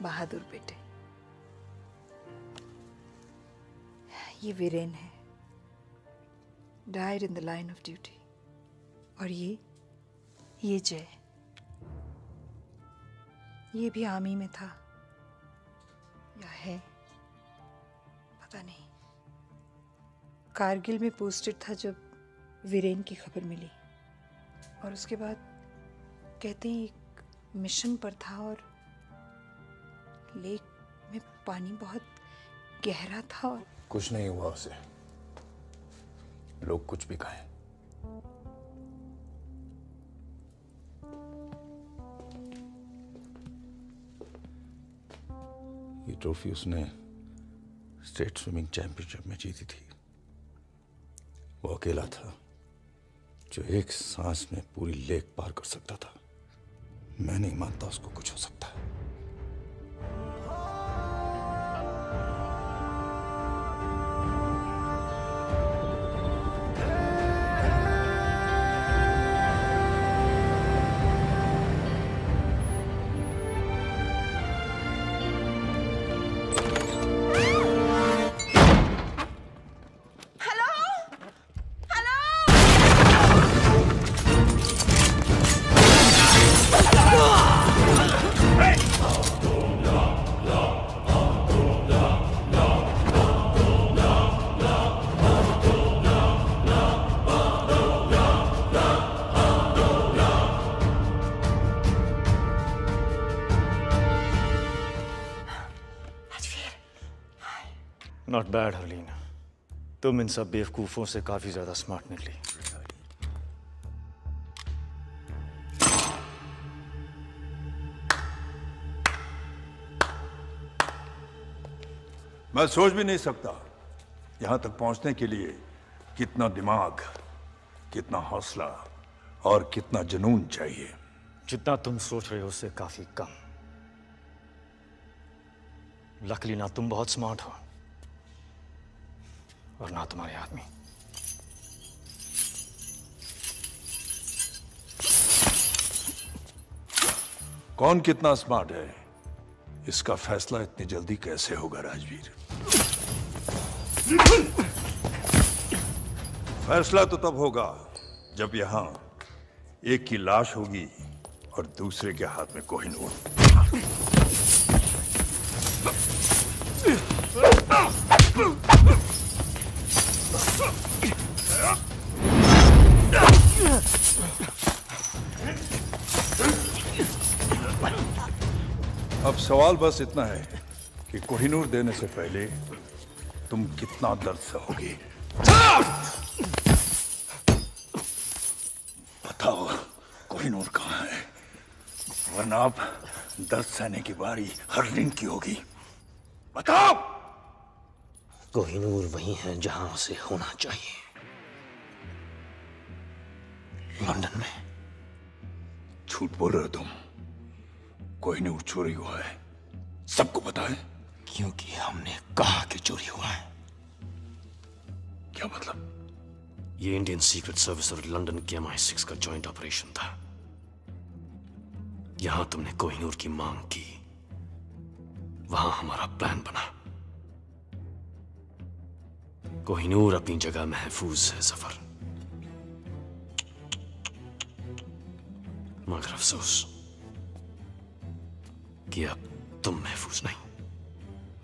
बहादुर बेटे, ये वीरेन है, died in the line of duty. और ये जय, ये भी आर्मी में था या है पता नहीं। कारगिल में पोस्टेड था जब वीरेन की खबर मिली, और उसके बाद कहते हैं एक मिशन पर था और लेक में पानी बहुत गहरा था और कुछ नहीं हुआ उसे, लोग कुछ भी कहें। ये ट्रॉफी उसने स्टेट स्विमिंग चैंपियनशिप में जीती थी। वो अकेला था जो एक सांस में पूरी लेक पार कर सकता था। मैं नहीं मानता उसको कुछ हो सकता है। नॉट बैड हरलीन, तुम इन सब बेवकूफों से काफी ज्यादा स्मार्ट निकली। मैं सोच भी नहीं सकता यहां तक पहुंचने के लिए कितना दिमाग, कितना हौसला और कितना जुनून चाहिए। जितना तुम सोच रहे हो उससे काफी कम। लकीली ना तुम बहुत स्मार्ट हो और ना तुम्हारे आदमी। कौन कितना स्मार्ट है इसका फैसला इतनी जल्दी कैसे होगा राजवीर? फैसला तो तब होगा जब यहां एक की लाश होगी और दूसरे के हाथ में कोहिनूर। अब सवाल बस इतना है कि कोहिनूर देने से पहले तुम कितना दर्द सहोगे। बताओ कोहिनूर कहाँ है, वरना अब दर्द सहने की बारी हरलीन की होगी। बताओ। कोहिनूर वही है जहां उसे होना चाहिए, लंदन में। झूठ बोल रहे हो तुम। कोहिनूर चोरी हुआ है, सबको पता है। क्योंकि हमने कहा कि चोरी हुआ है। क्या मतलब? ये इंडियन सीक्रेट सर्विस और लंदन के MI6 का जॉइंट ऑपरेशन था। यहां तुमने कोहिनूर की मांग की, वहां हमारा प्लान बना। कोहिनूर अपनी जगह महफूज है सफर, मगर अफसोस कि अब तुम महफूज नहीं।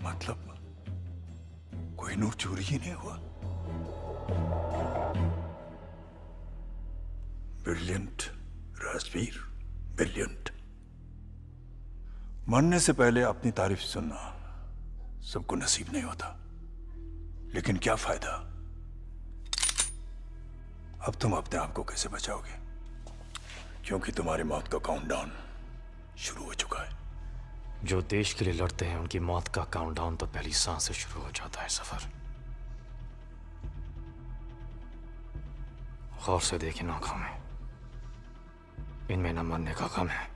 मतलब कोहिनूर चोरी ही नहीं हुआ? Brilliant Rajveer, brilliant. मरने से पहले अपनी तारीफ सुनना सबको नसीब नहीं होता, लेकिन क्या फायदा? अब तुम अपने आप को कैसे बचाओगे? क्योंकि तुम्हारी मौत का काउंटडाउन शुरू हो चुका है। जो देश के लिए लड़ते हैं उनकी मौत का काउंटडाउन तो पहली सांस से शुरू हो जाता है सफर। गौर से देखें आंखों में, इनमें न मरने का गम है,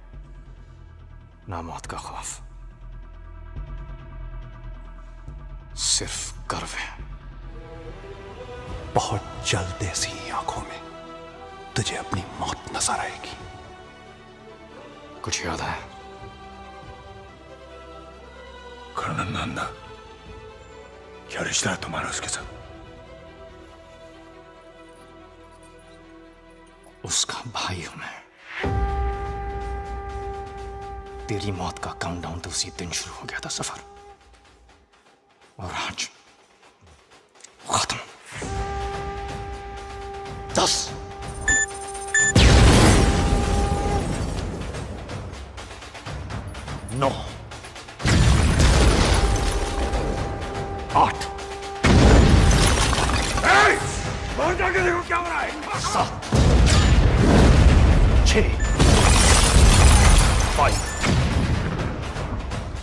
ना मौत का खौफ, सिर्फ गर्व है। बहुत जल्द ऐसी आंखों में तुझे अपनी मौत नजर आएगी। कुछ याद है? कर्नल नंदा, क्या रिश्ता है तुम्हारा उसके साथ? उसका भाई हूं मैं। तेरी मौत का काउंटडाउन तो उसी दिन शुरू हो गया था सफर, और आज खत्म। 10 9 8 बाहर जाके देखो क्या हो रहा है। 7 6 5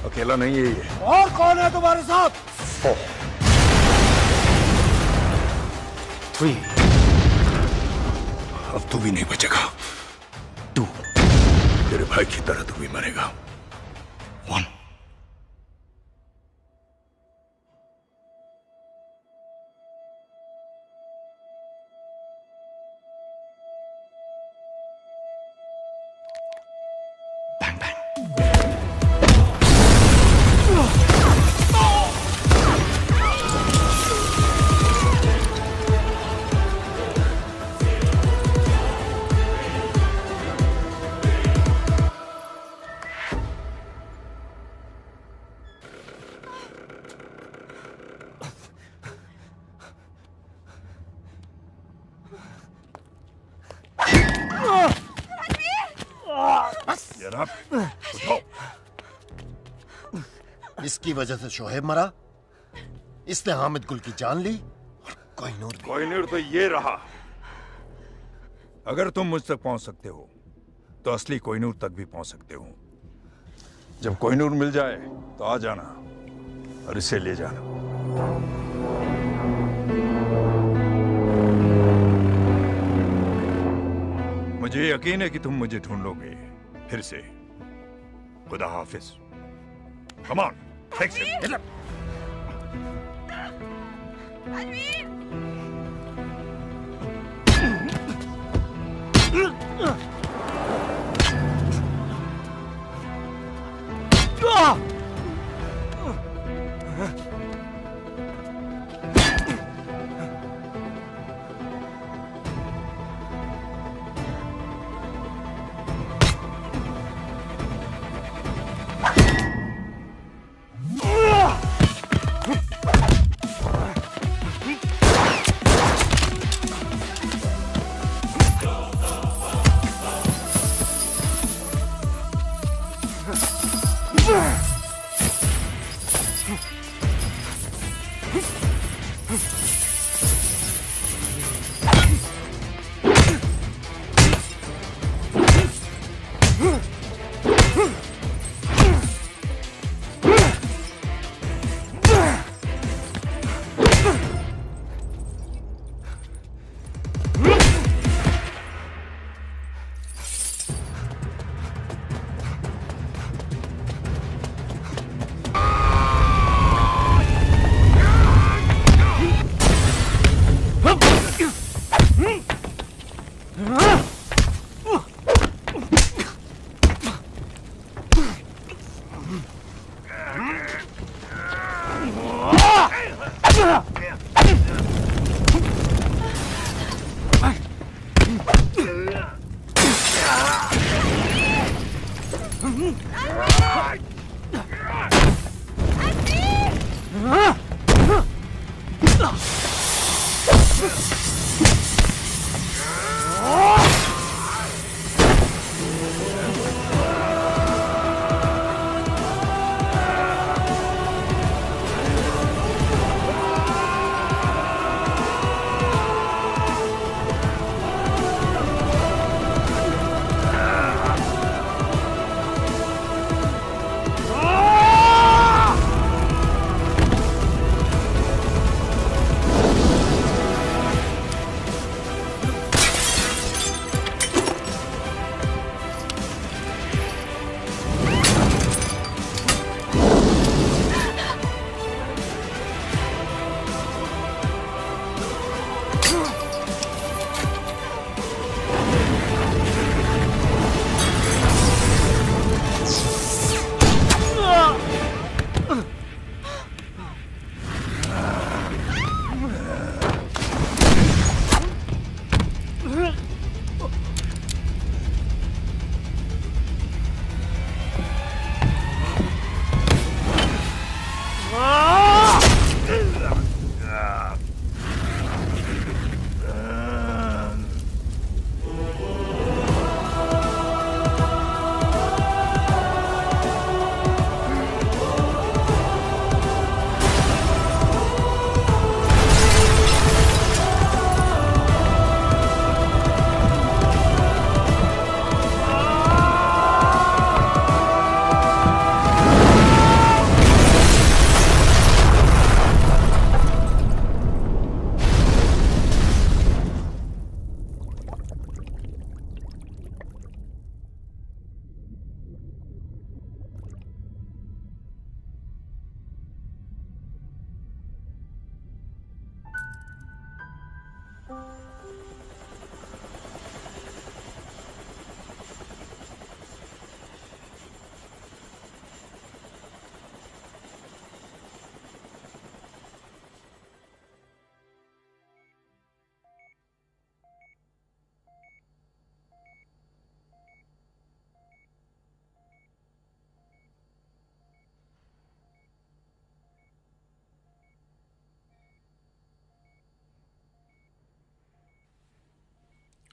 अकेला नहीं है ये। और कौन है तुम्हारे साथ? 4 3 अब तू भी नहीं बचेगा। 2 तेरे भाई की तरह तू भी मरेगा। 1 इसकी वजह से शोहेब मरा, इसने हामिद गुल की जान ली, और कोहिनूर तो ये रहा। अगर तुम मुझ तक पहुंच सकते हो तो असली कोहिनूर तक भी पहुंच सकते हो। जब कोहिनूर मिल जाए तो आ जाना और इसे ले जाना। मुझे यकीन है कि तुम मुझे ढूंढोगे फिर से। खुदा हाफिज। Come on, fix it.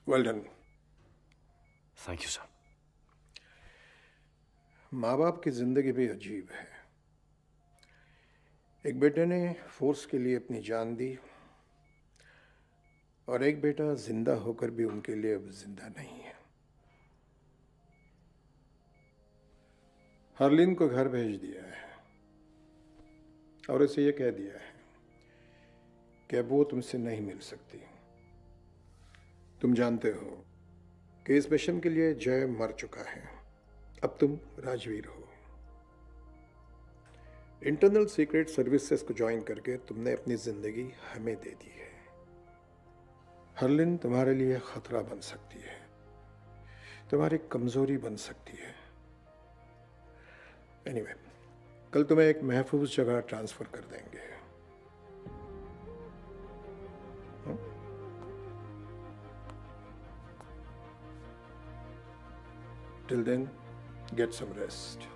Well done. Thank you sir. माँ बाप की जिंदगी भी अजीब है। एक बेटे ने फोर्स के लिए अपनी जान दी और एक बेटा जिंदा होकर भी उनके लिए अब जिंदा नहीं है। हरलीन को घर भेज दिया है और उसे ये कह दिया है कि अब वो तुमसे नहीं मिल सकती। तुम जानते हो कि इस मिशन के लिए जय मर चुका है, अब तुम राजवीर हो। इंटरनल सीक्रेट सर्विसेज को ज्वाइन करके तुमने अपनी जिंदगी हमें दे दी है। हरलिन तुम्हारे लिए खतरा बन सकती है, तुम्हारी कमजोरी बन सकती है। एनीवे, कल तुम्हें एक महफूज जगह ट्रांसफर कर देंगे। Till then, get some rest.